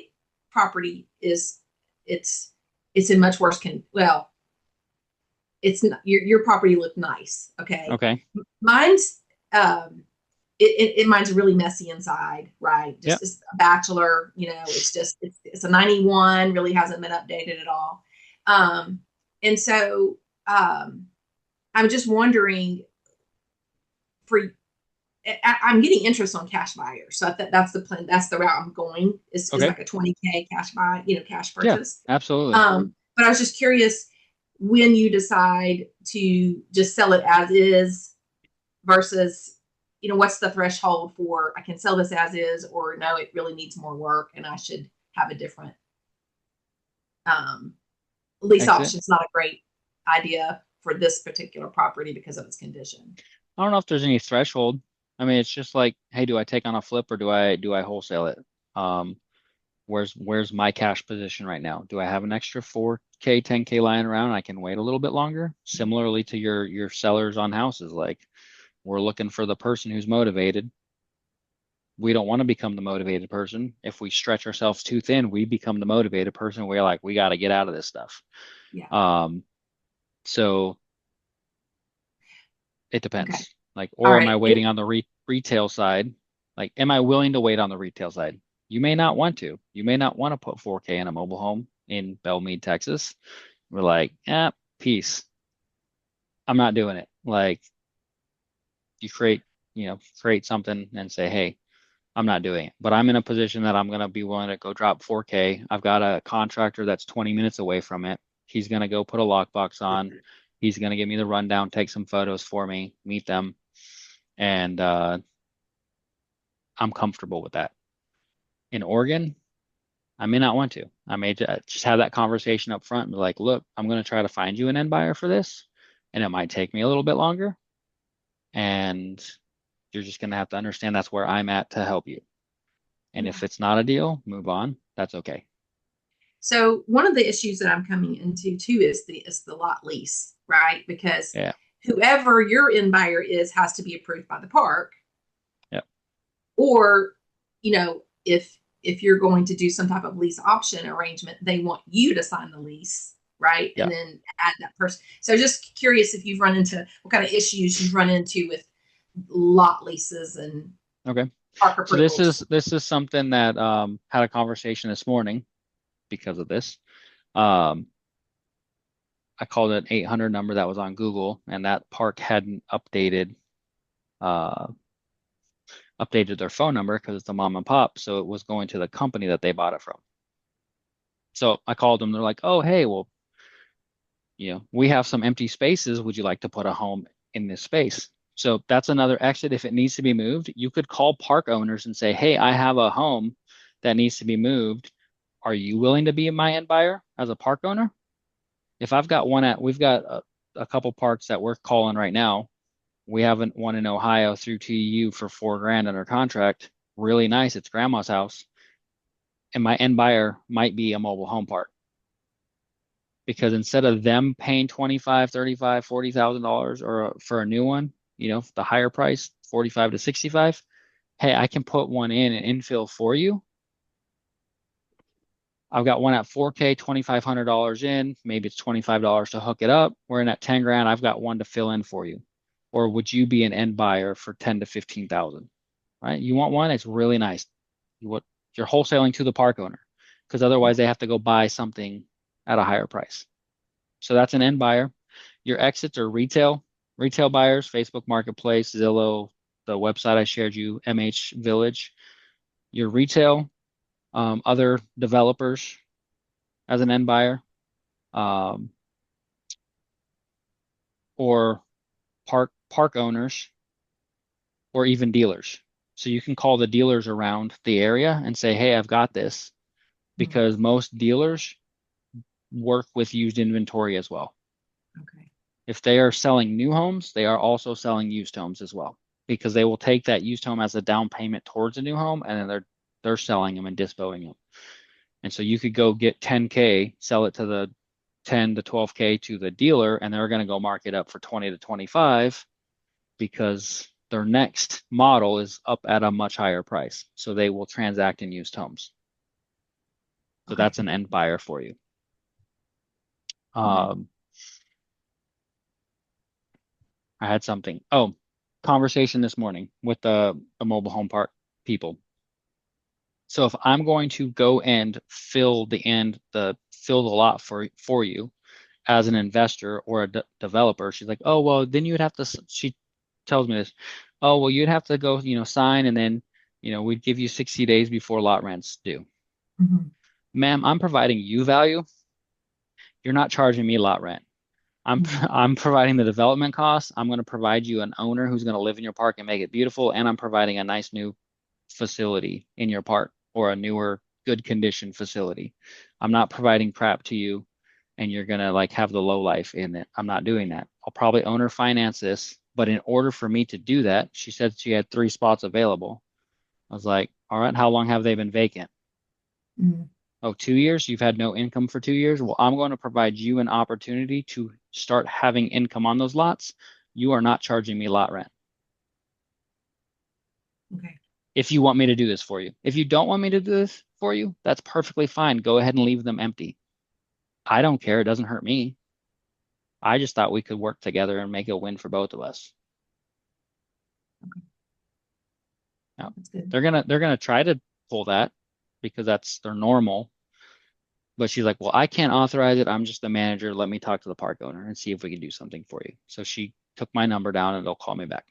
property it's in much worse well, it's not, your property looked nice. Okay. Okay. Mine's mine's really messy inside, right? Just Yep. It's a bachelor, it's a 91, really hasn't been updated at all. And so I'm just wondering I'm getting interest on cash buyers. So that's the plan. That's the route I'm going is Okay. like a 20K cash buy, cash Yeah, purchase. absolutely. But I was just curious when you decide to just sell it as is versus, what's the threshold for I can sell this as is, or no, it really needs more work and I should have a different lease Exit. option. It's not a great idea for this particular property because of its condition. I don't know if there's any threshold. I mean, it's just like, hey, do I take on a flip or do I wholesale it? Um, where's my cash position right now? Do I have an extra 4K, 10K lying around? I can wait a little bit longer. Similarly to your sellers on houses, like we're looking for the person who's motivated. We don't want to become the motivated person. If we stretch ourselves too thin, we become the motivated person. We're like, we got to get out of this stuff. Yeah. So it Okay. depends. Like, All or am I right. waiting on the retail side? Like, am I willing to wait on the retail side? You may not want to. You may not want to put 4K in a mobile home in Belmead, Texas. We're like, yeah, peace. I'm not doing it. Like, you create something and say, hey, I'm not doing it. But I'm in a position that I'm going to be willing to go drop 4K. I've got a contractor that's 20 minutes away from it. He's going to go put a lockbox on. He's going to give me the rundown, take some photos for me, meet them, and I'm comfortable with that. In Oregon, I may not want to. I may just have that conversation up front and be like, look, I'm going to try to find you an end buyer for this, and it might take me a little bit longer. And you're just going to have to understand that's where I'm at to help you. And Yeah. if it's not a deal, move on. That's okay. So one of the issues that I'm coming into too is the lot lease, right? Because Yeah. whoever your end buyer is has to be approved by the park. Yep. Or, if you're going to do some type of lease option arrangement, they want you to sign the lease, right? Yeah. And then add that person. So just curious if you've run into what kind of issues you've run into with lot leases and Okay. park So this approvals. is this is something that had a conversation this morning because of this. Um, I called it an 800 number that was on Google, and that park hadn't uh, updated their phone number because it's a mom and pop, so it was going to the company that they bought it from. So I called them. They're like, "Oh, hey, well, we have some empty spaces. Would you like to put a home in this space?" So that's another exit. If it needs to be moved, you could call park owners and say, "Hey, I have a home that needs to be moved. Are you willing to be my end buyer as a park owner?" If I've got we've got a couple parks that we're calling right now. We have one in Ohio through TU for $4,000 under contract. Really nice. It's grandma's house. And my end buyer might be a mobile home park because instead of them paying 25, 35, $40,000 or for a new one, the higher price, 45 to 65, hey, I can put one in and infill for you. I've got one at 4K, $2,500 in. Maybe it's $25 to hook it up. We're in at 10 grand. I've got one to fill in for you. Or would you be an end buyer for 10 to 15,000? Right? You want one? It's really nice. You're wholesaling to the park owner because Yeah. otherwise they have to go buy something at a higher price. So that's an end buyer. Your exits are retail buyers, Facebook Marketplace, Zillow, the website I shared you, MH Village. Your retail, other developers as an end buyer, um, or park owners, or even dealers. So you can call the dealers around the area and say, "Hey, I've got this," Hmm. because most dealers work with used inventory as well. Okay. If they are selling new homes, they are also selling used homes as well because they will take that used home as a down payment towards a new home, and then they're selling them and disposing them. And so you could go get 10K, sell it to the 10 to 12K to the dealer, and they're going to go mark it up for 20 to 25 because their next model is up at a much higher price. So they will transact in used homes. So Okay. that's an end buyer for you. Okay. Um, I had something. Oh, conversation this morning with the mobile home park people. So if I'm going to go and fill the lot for you as an investor or a developer, she's like, "Oh, well, then you'd have to," she tells me this. "Oh, well, you'd have to go, sign and then, we'd give you 60 days before lot rents due." Hmm. Ma'am, I'm providing you value. You're not charging me lot rent. I'm Hmm. I'm providing the development costs. I'm going to provide you an owner who's going to live in your park and make it beautiful, and I'm providing a nice new facility in your park or a newer, good condition facility. I'm not providing crap to you and you're going to like have the low life in it. I'm not doing that. I'll probably owner finance this, But in order for me to do that, she said she had 3 spots available. I was like, all right, how long have they been vacant? Mhm. Oh, 2 years? You've had no income for 2 years? Well, I'm going to provide you an opportunity to start having income on those lots. You are not charging me lot rent Okay. if you want me to do this for you. If you don't want me to do this for you, that's perfectly fine. Go ahead and leave them empty. I don't care. It doesn't hurt me. I just thought we could work together and make a win for both of us. Now, That's good. they're gonna try to pull that because that's their normal. But she's like, well, I can't authorize it. I'm just the manager. Let me talk to the park owner and see if we can do something for you. So she took my number down and they'll call me back.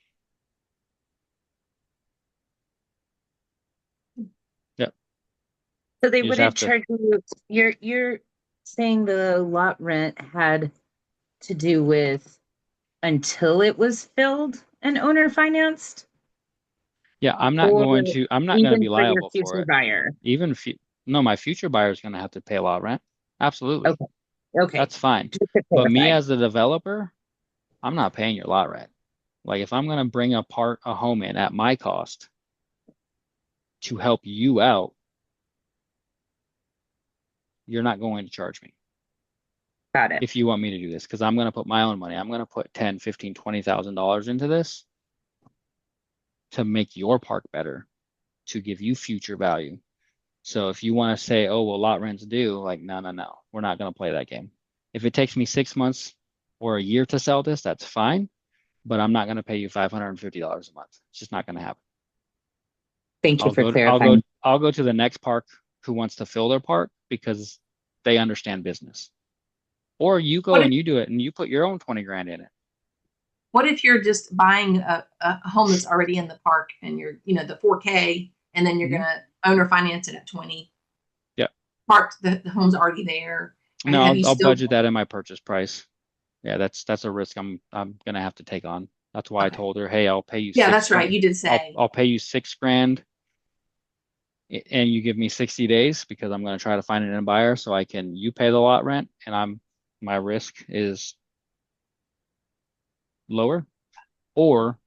Yep. So they You just have wouldn't to. charge you. You're saying the lot rent had to do with until it was filled and owner financed, Yeah, or I'm not going to be even for your liable for future it. buyer? Even if you, no, my future buyer is going to have to pay a lot of rent. Absolutely. Okay. Okay. That's fine. Just to But me clarify. as the developer, I'm not paying your lot rent. Like if I'm going to bring a home in at my cost to help you out, you're not going to charge me Got it. if you want me to do this because I'm going to put my own money. I'm going to put 10, 15, $20,000 into this to make your park better, to give you future value. So if you want to say, oh, well, lot rent's due, like, no, no, no, we're not going to play that game. If it takes me 6 months or a year to sell this, that's fine, but I'm not going to pay you $550 a month. It's just not going to happen. Thank you I'll for go, I'll go, clarifying. I'll go to the next park who wants to fill their park because they understand business. Or you What go if and you do it and you put your own 20 grand in it. what if you're just buying a home that's already in the park and you're, the 4K, and then you're Mhm. gonna owner finance it at 20? Yeah. Park, the home's already there. No, Have you I'll still budget that in my purchase price. Yeah, that's a risk I'm gonna have to take on. That's why I okay. told her, hey, I'll pay you Yeah, six that's right. grand. You did I'll say. I'll pay you 6 grand and you give me 60 days because I'm gonna try to find a buyer so you pay the lot rent and my risk is lower. Or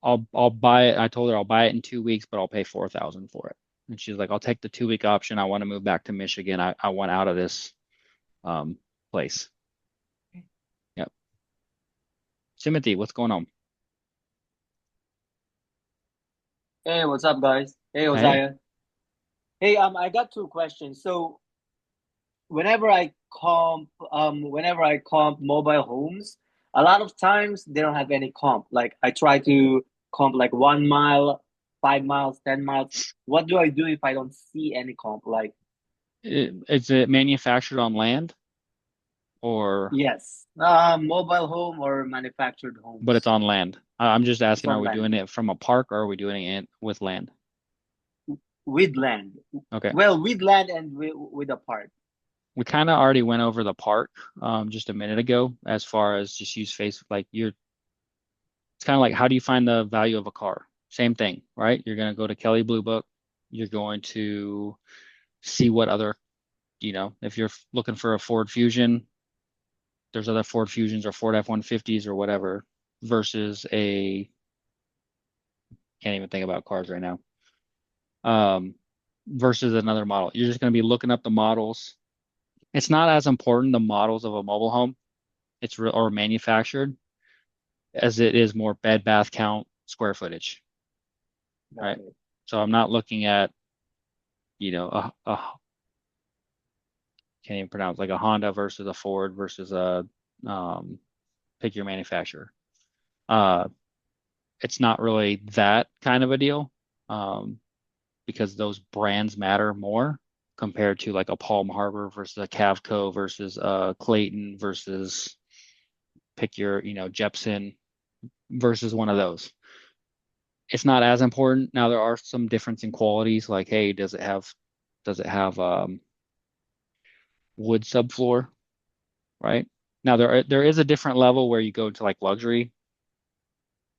I'll buy it. I told her I'll buy it in 2 weeks, but I'll pay 4,000 for it. And she's like, I'll take the 2 week option. I want to move back to Michigan. I want out of this um place. Yep. Timothy, what's going on? Hey, what's up, guys? Hey, Hey. Josiah. Hey, I got two questions. So whenever I comp mobile homes, a lot of times they don't have any comp. Like I try to comp like 1 mile, 5 miles, 10 miles. What do I do if I don't see any comp? Like, Is it manufactured on land or yes, mobile home or manufactured but it's homes. on land? I'm just It's asking, are on we land doing it from a park or are we doing it with land? with land. Okay. Well, with land and with a park. We kind of already went over the park just a minute ago as far as just use face like it's kind of like how do you find the value of a car? Same thing, right? You're going to go to Kelley Blue Book. You're going to see what other, if you're looking for a Ford Fusion, there's other Ford Fusions or Ford F-150s or whatever versus can't even think about cars right now. Versus another model. You're just going to be looking up the models. It's not as important the models of a mobile home, or manufactured as it is more bed, bath count, square footage, right? Got it. So I'm not looking at, can't even pronounce like a Honda versus a Ford versus um, pick your manufacturer. Uh, it's not really that kind of a deal. Um, because those brands matter more compared to like a Palm Harbor versus a Cavco versus a Clayton versus pick your, Jepson versus one of those. It's not as important. Now there are some difference in qualities, like, hey, does it have wood subfloor, right? Now there is a different level where you go to like luxury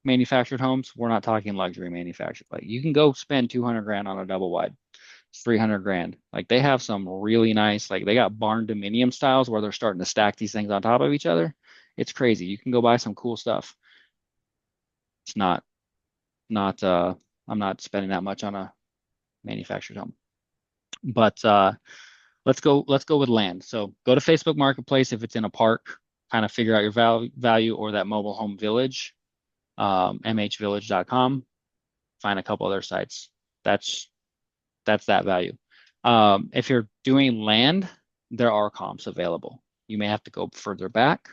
manufactured homes. We're not talking luxury manufactured. Like you can go spend 200 grand on a double wide. 300 grand. Like they have some really nice, like they got barn dominium styles where they're starting to stack these things on top of each other. It's crazy. You can go buy some cool stuff. It's not I'm not spending that much on a manufactured home. But let's go with land. So go to Facebook Marketplace if it's in a park, kind of figure out your value or that mobile home village, mhvillage.com. Find a couple other sites. That's that value. If you're doing land, there are comps available. You may have to go further back.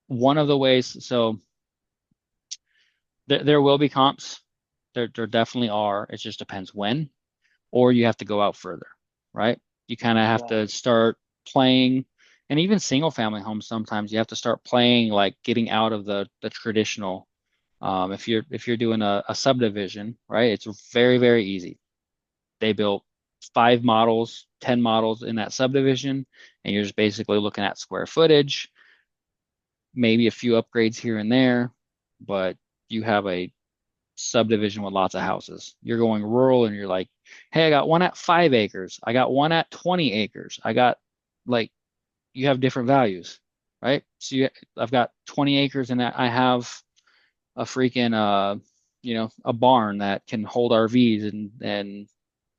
One of the ways, so there will be comps. There definitely are. It just depends when, or you have to go out further, right? You kind of have to Right. start playing, and even single family homes, sometimes you have to start playing like getting out of the traditional. If you're doing a subdivision, right? It's very, very easy. They built 5 models, 10 models in that subdivision, and you're just basically looking at square footage, maybe a few upgrades here and there, but you have a subdivision with lots of houses. You're going rural and you're like, hey, I got one at 5 acres. I got one at 20 acres. I got like, you have different values, right? I've got 20 acres and I have a freaking, a barn that can hold RVs and,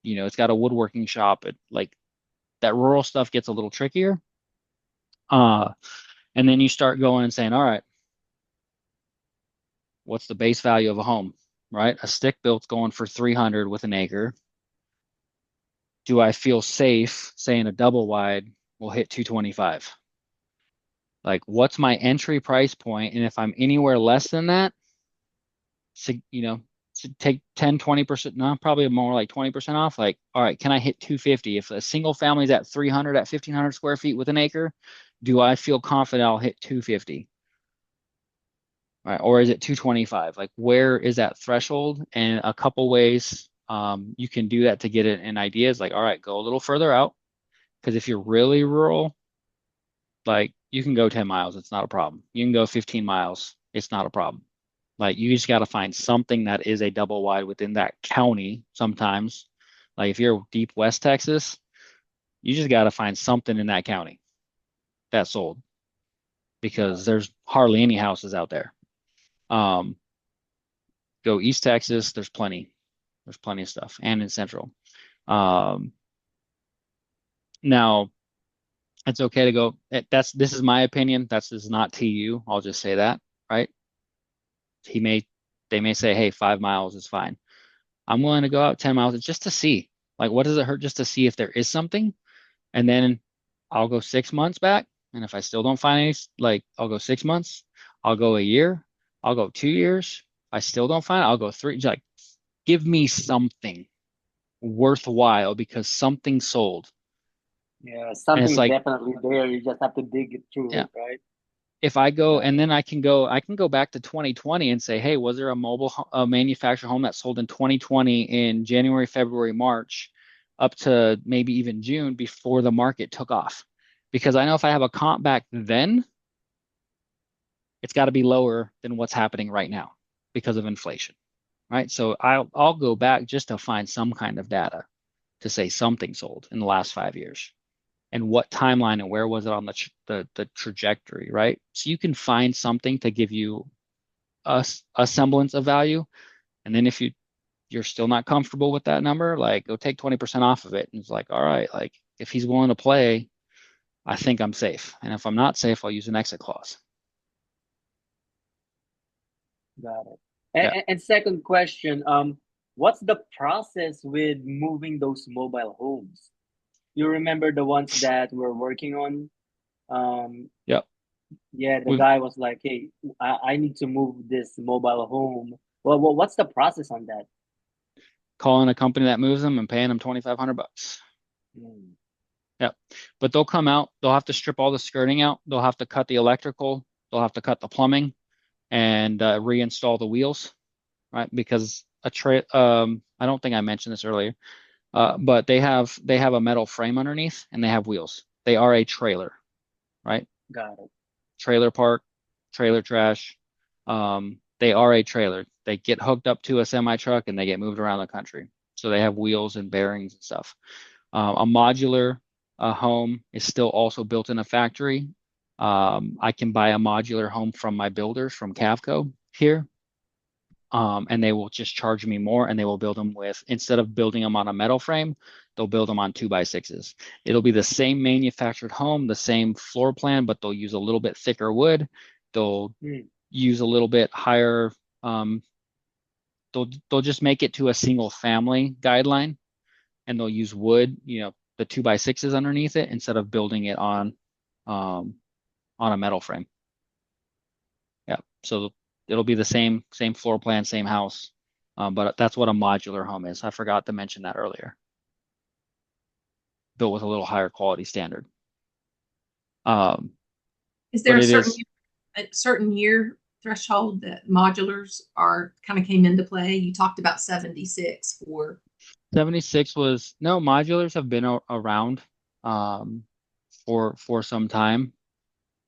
it's got a woodworking shop. Like that rural stuff gets a little trickier. Uh, and then you start going and saying, all right, what's the base value of a home, right? A stick built's going for 300 with an acre. Do I feel safe saying a double wide will hit 225? Like, what's my entry price point? And if I'm anywhere less than that, so, to take 10, 20%, no, probably more like 20% off. Like, all right, can I hit 250? If a single family's at 300, at 1,500 square feet with an acre, do I feel confident I'll hit 250? Right? Or is it 225? Like, where is that threshold? And a couple ways you can do that to get it an idea is like, all right, go a little further out. Because if you're really rural, like you can go 10 miles, it's not a problem. You can go 15 miles, it's not a problem. Like you just got to find something that is a double wide within that county sometimes. Like if you're deep West Texas, you just got to find something in that county that's sold Got because it. there's hardly any houses out there. Um, Go East Texas, there's plenty. There's plenty of stuff, and in Central. Um, Now it's okay to go. This is my opinion. This is not TU. I'll just say that, right? He may, they may say, hey, 5 miles is fine. I'm willing to go out 10 miles just to see. Like, what does it hurt just to see if there is something? And then I'll go 6 months back. And if I still don't find any, like, I'll go 6 months. I'll go a year. I'll go 2 years. If I still don't find it, I'll go three. Like, give me something worthwhile because something sold. Yeah, And something it's is like, definitely there. You just have to dig it through yeah, it, right? if I go Got and it. then I can go back to 2020 and say, hey, was there a manufactured home that sold in 2020 in January, February, March, up to maybe even June before the market took off? Because I know if I have a comp back then, it's got to be lower than what's happening right now because of inflation, right? So I'll go back just to find some kind of data to say something sold in the last 5 years and what timeline and where was it on the trajectory, right? So you can find something to give you a semblance of value, and then if you're still not comfortable with that number, like go take 20% off of it, and it's like, all right, like if he's willing to play, I think I'm safe, and if I'm not safe, I'll use an exit clause. Got it. Yeah. And second question, what's the process with moving those mobile homes? You remember the ones that we're working on? Um, Yep. yeah, the We've guy was like, "Hey, I need to move this mobile home." Well, what's the process on that? calling a company that moves them and paying them 2,500 bucks. Hmm, Yep. But they'll come out, they'll have to strip all the skirting out, they'll have to cut the electrical, they'll have to cut the plumbing and reinstall the wheels, right? Because I don't think I mentioned this earlier, but they have a metal frame underneath and they have wheels. They are a trailer, right? got it. Trailer park, trailer trash. They are a trailer. They get hooked up to a semi truck and they get moved around the country. So they have wheels and bearings and stuff. A modular home is still also built in a factory. I can buy a modular home from my builders from Cavco here. and they will just charge me more, and they will build them with, instead of building them on a metal frame, they'll build them on 2x6s. It'll be the same manufactured home, the same floor plan, but they'll use a little bit thicker wood. They'll use a little bit higher, they'll just make it to a single family guideline, and they'll use wood, the 2x6s underneath it, instead of building it on a metal frame. Yeah. So it'll be the same floor plan, same house. But that's what a modular home is. I forgot to mention that earlier. Built with a little higher quality standard. Is there but a certain year threshold that modulars kind of came into play? You talked about 76 for 76 was, no, modulars have been around for some time.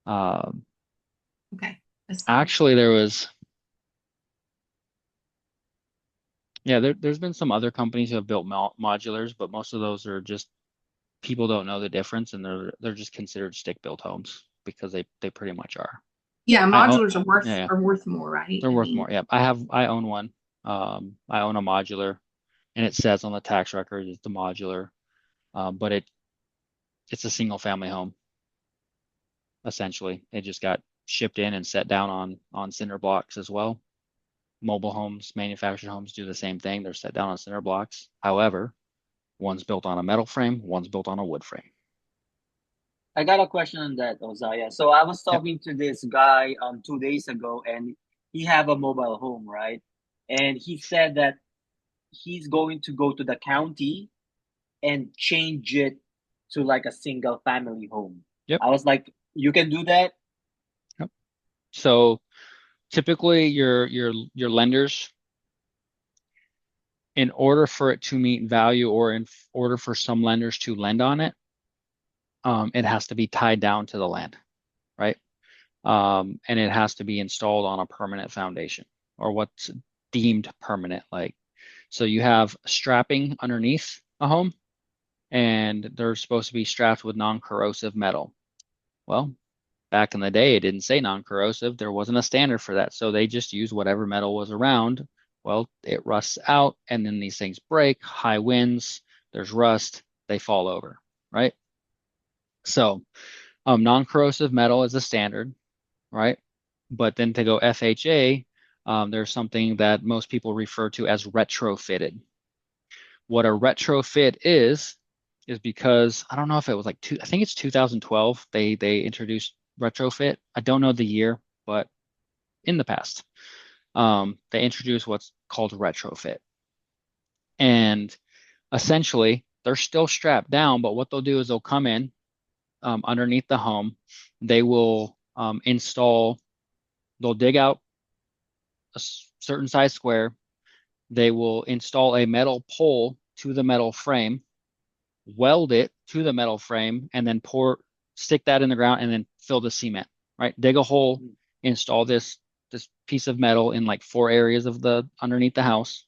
Okay. That's fine. Actually, there's been some other companies who have built modulars, but most of those are just, people don't know the difference, and they're just considered stick-built homes because they pretty much are. Yeah, modulars Yeah. are worth more, right? They're worth more. Yeah. I own one. I own a modular, and it says on the tax record it's the modular. But it's a single family home. Essentially, it just got shipped in and set down on cinder blocks as well. Mobile homes, manufactured homes do the same thing. They're set down on cinder blocks. However, one's built on a metal frame, one's built on a wood frame. I got a question on that, Ozaya. So I was talking to this guy 2 days ago, and he have a mobile home, right? And he said that he's going to go to the county and change it to like a single family home. Yep. I was like, you can do that? Yep. So typically your lenders, in order for it to meet value, or in order for some lenders to lend on it, it has to be tied down to the land, right? And it has to be installed on a permanent foundation, or what's deemed permanent. So you have strapping underneath a home, and they're supposed to be strapped with non-corrosive metal. Well, back in the day, it didn't say non-corrosive. There wasn't a standard for that. So they just used whatever metal was around. Well, it rusts out, and then these things break, high winds, there's rust, they fall over, right? So non-corrosive metal is a standard, right? But then to go FHA, there's something that most people refer to as retrofitted. What a retrofit is because, I don't know if it was I think it's 2012 they introduced retrofit. I don't know the year, but in the past, they introduced what's called retrofit. And essentially, they're still strapped down, but what they'll do is they'll come in underneath the home. They will they'll dig out a certain size square. They will install a metal pole to the metal frame, weld it to the metal frame, and then stick that in the ground, and then fill the cement, right? Dig a hole, install this piece of metal in like 4 areas of underneath the house,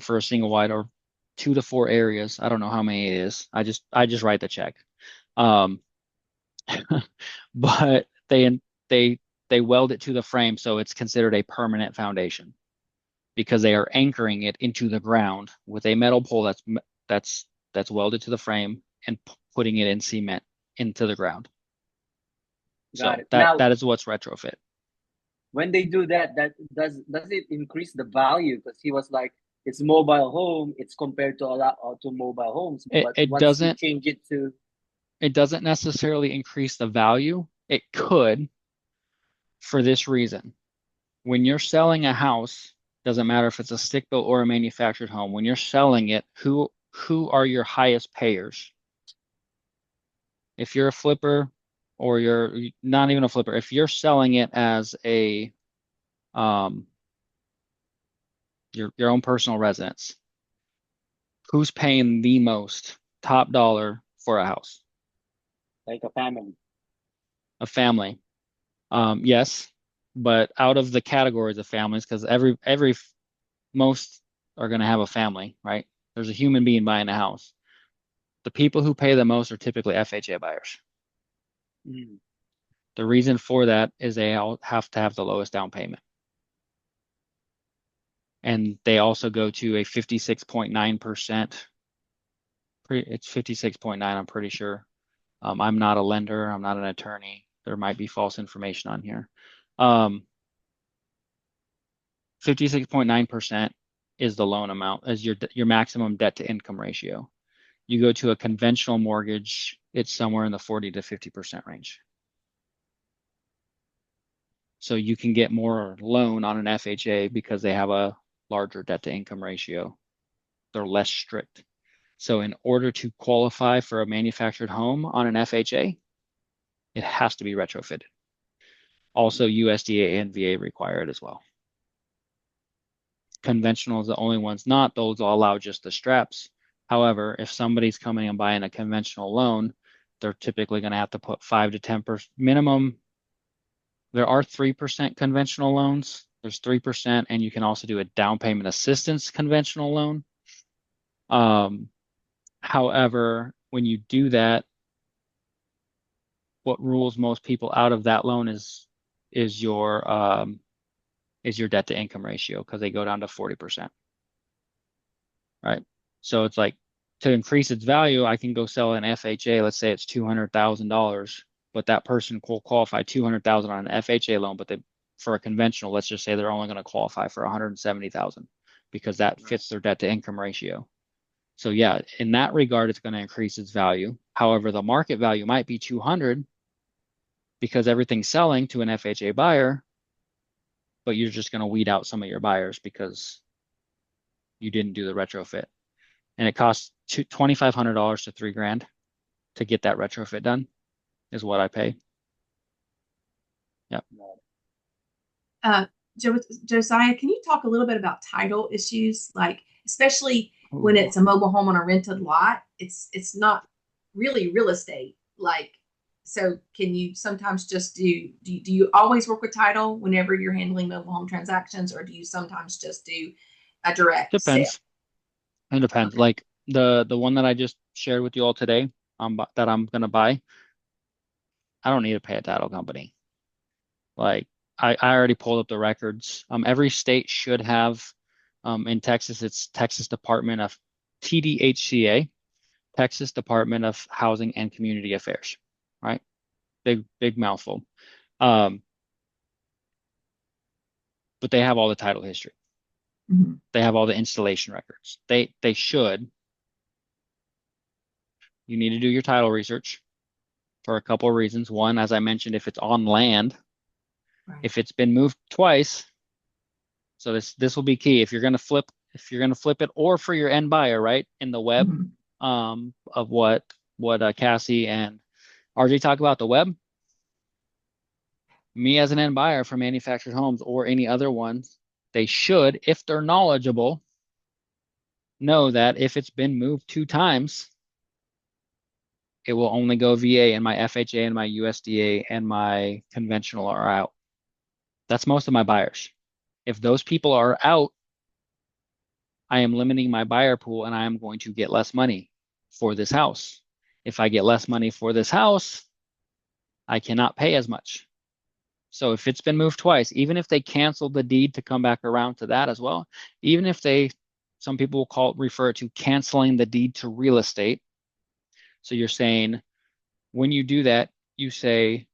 for a single wide, or 2 to 4 areas. I don't know how many it is. I just write the check. But they weld it to the frame, so it's considered a permanent foundation, because they are anchoring it into the ground with a metal pole that's welded to the frame, and putting it in cement into the ground. Got it. That is what's retrofit. When they do that does it increase the value? Because he was like, it's mobile home, it's compared to a lot to mobile homes, but It once you doesn't change it to, it doesn't necessarily increase the value. It could, for this reason. When you're selling a house, doesn't matter if it's a stick built or a manufactured home, when you're selling it, who are your highest payers? If you're a flipper, or you're not even a flipper, if you're selling it as a your own personal residence, who's paying the most top dollar for a house? like a family. A family. Yes, but out of the categories of families, because most are going to have a family, right? There's a human being buying a house. The people who pay the most are typically FHA buyers. The reason for that is they all have to have the lowest down payment. And they also go to a 56.9%. It's 56.9, I'm pretty sure. I'm not a lender. I'm not an attorney. There might be false information on here. 56.9% is the loan amount as your maximum debt to income ratio. You go to a conventional mortgage, it's somewhere in the 40 to 50% range. So you can get more loan on an FHA because they have a larger debt to income ratio. They're less strict. So in order to qualify for a manufactured home on an FHA, it has to be retrofitted. Also, USDA and VA require it as well. Conventional is the only ones not. Those will allow just the straps. However, if somebody's coming and buying a conventional loan, they're typically going to have to put 5 to 10% minimum. There are 3% conventional loans. There's 3%, and you can also do a down payment assistance conventional loan. However, when you do that, what rules most people out of that loan is your debt to income ratio because they go down to 40%. Right? So it's like to increase its value, I can go sell an FHA. Let's say it's $200,000, but that person will qualify $200,000 on an FHA loan, but for a conventional, let's just say they're only going to qualify for $170,000 because that fits their debt to income ratio. So yeah, in that regard, it's going to increase its value. However, the market value might be 200 because everything's selling to an FHA buyer, but you're just going to weed out some of your buyers because you didn't do the retrofit. And it costs $2,500 to $3,000 to get that retrofit done is what I pay. Yep. Josiah, can you talk a little bit about title issues? Like, especially when it's a mobile home on a rented lot, it's not really real estate. Like, so can you sometimes just do you always work with title whenever you're handling mobile home transactions, or do you sometimes just do a direct sale? Depends. It depends. Okay. Like the one that I just shared with you all today, that I'm gonna buy, I don't need to pay a title company. Like I already pulled up the records. Every state should have, in Texas, it's Texas Department of TDHCA, Texas Department of Housing and Community Affairs, right? Big mouthful. But they have all the title history. Mhm. They have all the installation records. They should. You need to do your title research for a couple of reasons. One, as I mentioned, if it's on land, Right. if it's been moved twice, so this will be key. If you're gonna flip it, or for your end buyer, right? In the web, Mhm. of what Cassie and RJ talk about, the web. Me as an end buyer for manufactured homes or any other ones, they should, if they're knowledgeable, know that if it's been moved 2 times, it will only go VA, and my FHA and my USDA and my conventional are out. That's most of my buyers. If those people are out, I am limiting my buyer pool and I am going to get less money for this house. If I get less money for this house, I cannot pay as much. So if it's been moved twice, even if they canceled the deed to come back around to that as well, even if some people will refer it to canceling the deed to real estate. So you're saying when you do that, you say,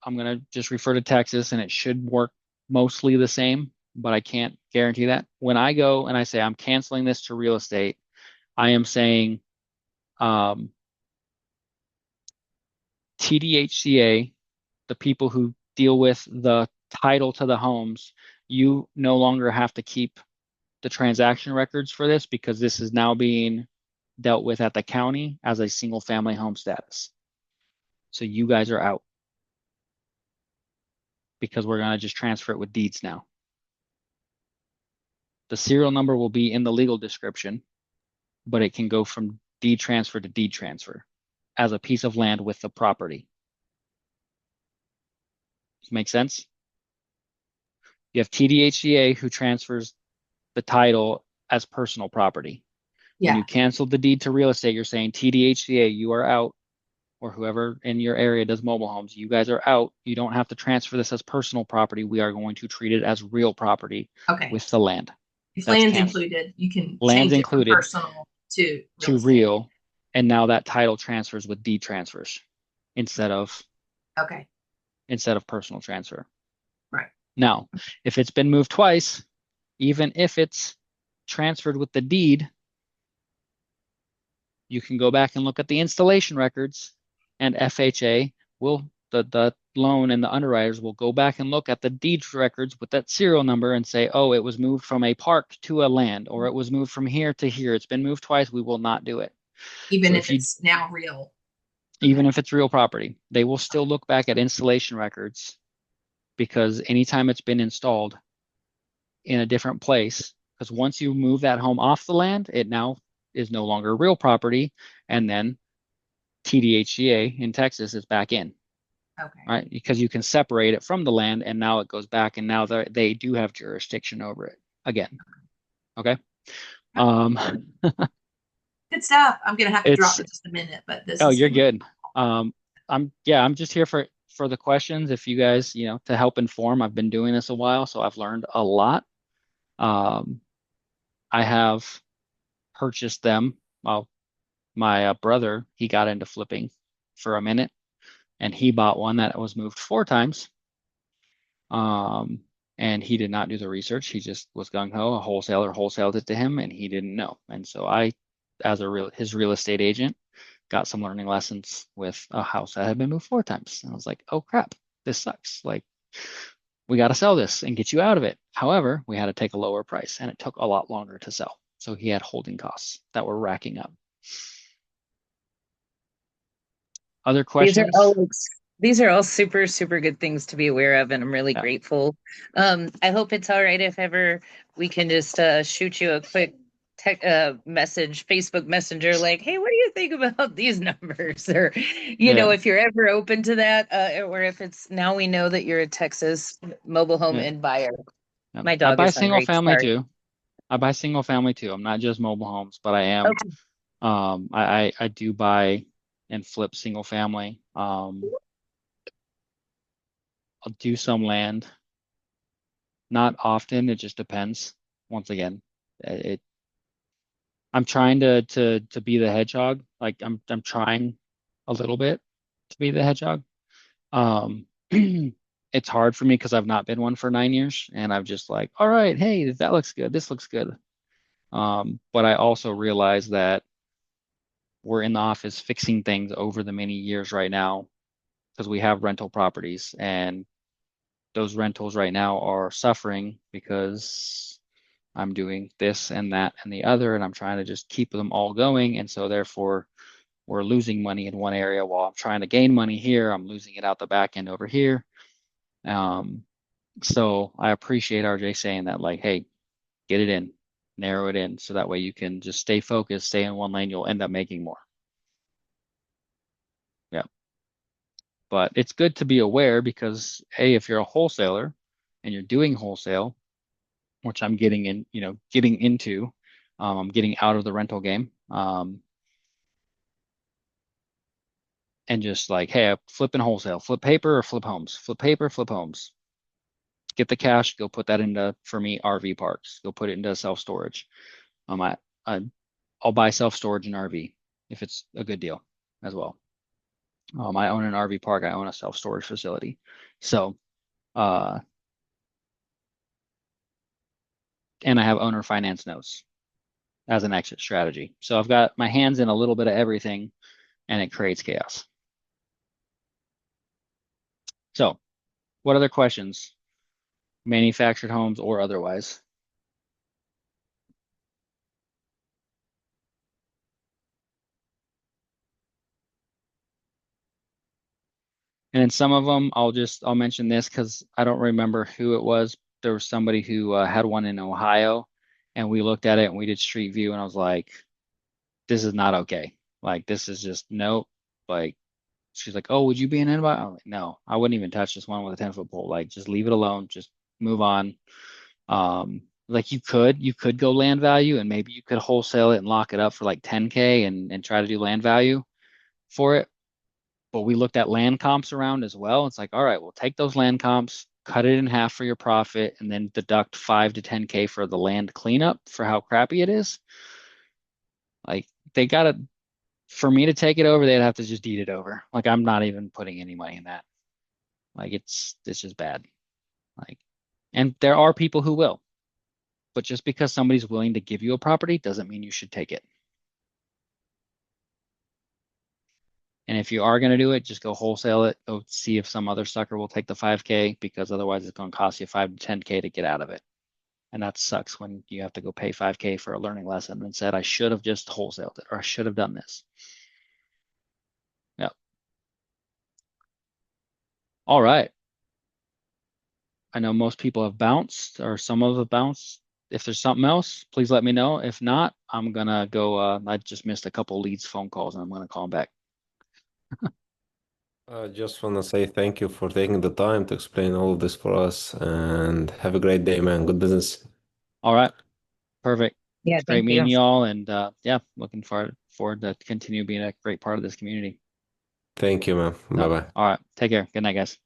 I'm going to just refer to Texas and it should work mostly the same, but I can't guarantee that. When I go and I say I'm canceling this to real estate, I am saying TDHCA, the people who deal with the title to the homes, you no longer have to keep the transaction records for this because this is now being dealt with at the county as a single family home status. So you guys are out because we're going to just transfer it with deeds now. The serial number will be in the legal description, but it can go from deed transfer to deed transfer as a piece of land with the property. Does it make sense? You have TDHCA who transfers the title as personal property. When Yeah. you cancel the deed to real estate, you're saying TDHCA, you are out. or whoever in your area does mobile homes, you guys are out. You don't have to transfer this as personal property. We are going to treat it as real property Okay. with the land. If That's land's canceled. included, you can Land's change it from included personal to real to estate. real, and now that title transfers with deed transfers instead of Okay. personal transfer. Right. Now, if it's been moved twice, even if it's transferred with the deed, you can go back and look at the installation records, and FHA will, the loan and the underwriters will go back and look at the deed records with that serial number and say, oh, it was moved from a park to a land, or it was moved from here to here. It's been moved twice. We will not do it. Even So if it's now real. even if it's real property, they will still look back at installation records, because anytime it's been installed in a different place, because once you move that home off the land, it now is no longer real property, and then TDHCA in Texas is back in, Okay. right? Because you can separate it from the land, and now it goes back, and now they do have jurisdiction over it again. Okay. Good stuff. I'm gonna have to drop It's in just a minute, but this oh, is you're good. I'm just here for the questions. If you guys, to help inform. I've been doing this a while, so I've learned a lot. I have purchased them. Well, my brother, he got into flipping for a minute, and he bought one that was moved 4 times. And he did not do the research. He just was gung ho. A wholesaler wholesaled it to him, and he didn't know. And so I, as his real estate agent, got some learning lessons with a house that had been moved 4 times. And I was like, oh crap, this sucks. Like, we got to sell this and get you out of it. However, we had to take a lower price, and it took a lot longer to sell. So he had holding costs that were racking up. Other questions? These are all super, super good things to be aware of, and I'm really grateful. I hope it's all right if ever we can just shoot you a quick message, Facebook Messenger, like, hey, what do you think about these numbers? Or, if you're ever open to that, or if it's now we know that you're a Texas mobile home end buyer. My I dog buy is single hungry. family Sorry. too. I buy single family too. I'm not just mobile homes, but I am. Okay. I do buy and flip single family. I'll do some land. Not often. It just depends. Once again, I'm trying to be the hedgehog. Like I'm trying a little bit to be the hedgehog. Um, it's hard for me because I've not been one for 9 years, and I'm just like, all right, hey, that looks good. This looks good. But I also realize that we're in the office fixing things over the many years right now, because we have rental properties, and those rentals right now are suffering because I'm doing this and that and the other, and I'm trying to just keep them all going. And so therefore we're losing money in one area while I'm trying to gain money here. I'm losing it out the back end over here. So I appreciate RJ saying that, like, hey, get it in, narrow it in, so that way you can just stay focused, stay in one lane, you'll end up making more. Yeah. But it's good to be aware, because hey, if you're a wholesaler and you're doing wholesale, which I'm getting into, I'm getting out of the rental game. And just like, hey, I'm flipping wholesale, flip paper or flip homes, flip paper, flip homes. Get the cash, go put that into, for me, RV parks. Go put it into self-storage. I'll buy self-storage and RV if it's a good deal as well. I own an RV park. I own a self-storage facility. So, and I have owner finance notes as an exit strategy. So I've got my hands in a little bit of everything, and it creates chaos. So, what other questions? Manufactured homes or otherwise? And then some of them, I'll mention this because I don't remember who it was. There was somebody who had one in Ohio, and we looked at it and we did street view, and I was like, this is not okay. Like, this is just nope. Like, she's like, oh, would you be an invite? I'm like, no, I wouldn't even touch this one with a 10-foot pole. Like, just leave it alone. Just move on. Like, you could go land value, and maybe you could wholesale it and lock it up for like 10K and try to do land value for it. But we looked at land comps around as well. It's like, all right, we'll take those land comps, cut it in half for your profit, and then deduct 5 to 10K for the land cleanup for how crappy it is. Like they gotta, for me to take it over, they'd have to just deed it over. Like I'm not even putting any money in that. Like it's just bad. Like, and there are people who will, but just because somebody's willing to give you a property doesn't mean you should take it. And if you are going to do it, just go wholesale it. Go see if some other sucker will take the 5K because otherwise it's going to cost you 5 to 10K to get out of it. And that sucks when you have to go pay 5K for a learning lesson and said, I should have just wholesaled it or I should have done this. Yep. All right. I know most people have bounced or some of them bounced. If there's something else, please let me know. If not, I'm going to go. I just missed a couple leads phone calls and I'm going to call them back. I just want to say thank you for taking the time to explain all of this for us and have a great day, man. Good business. All right. Perfect. Yeah, It's great thank meeting you. you all. And yeah, looking forward to continue being a great part of this community. Thank you, man. No. Bye bye. All right. Take care. Good night, guys.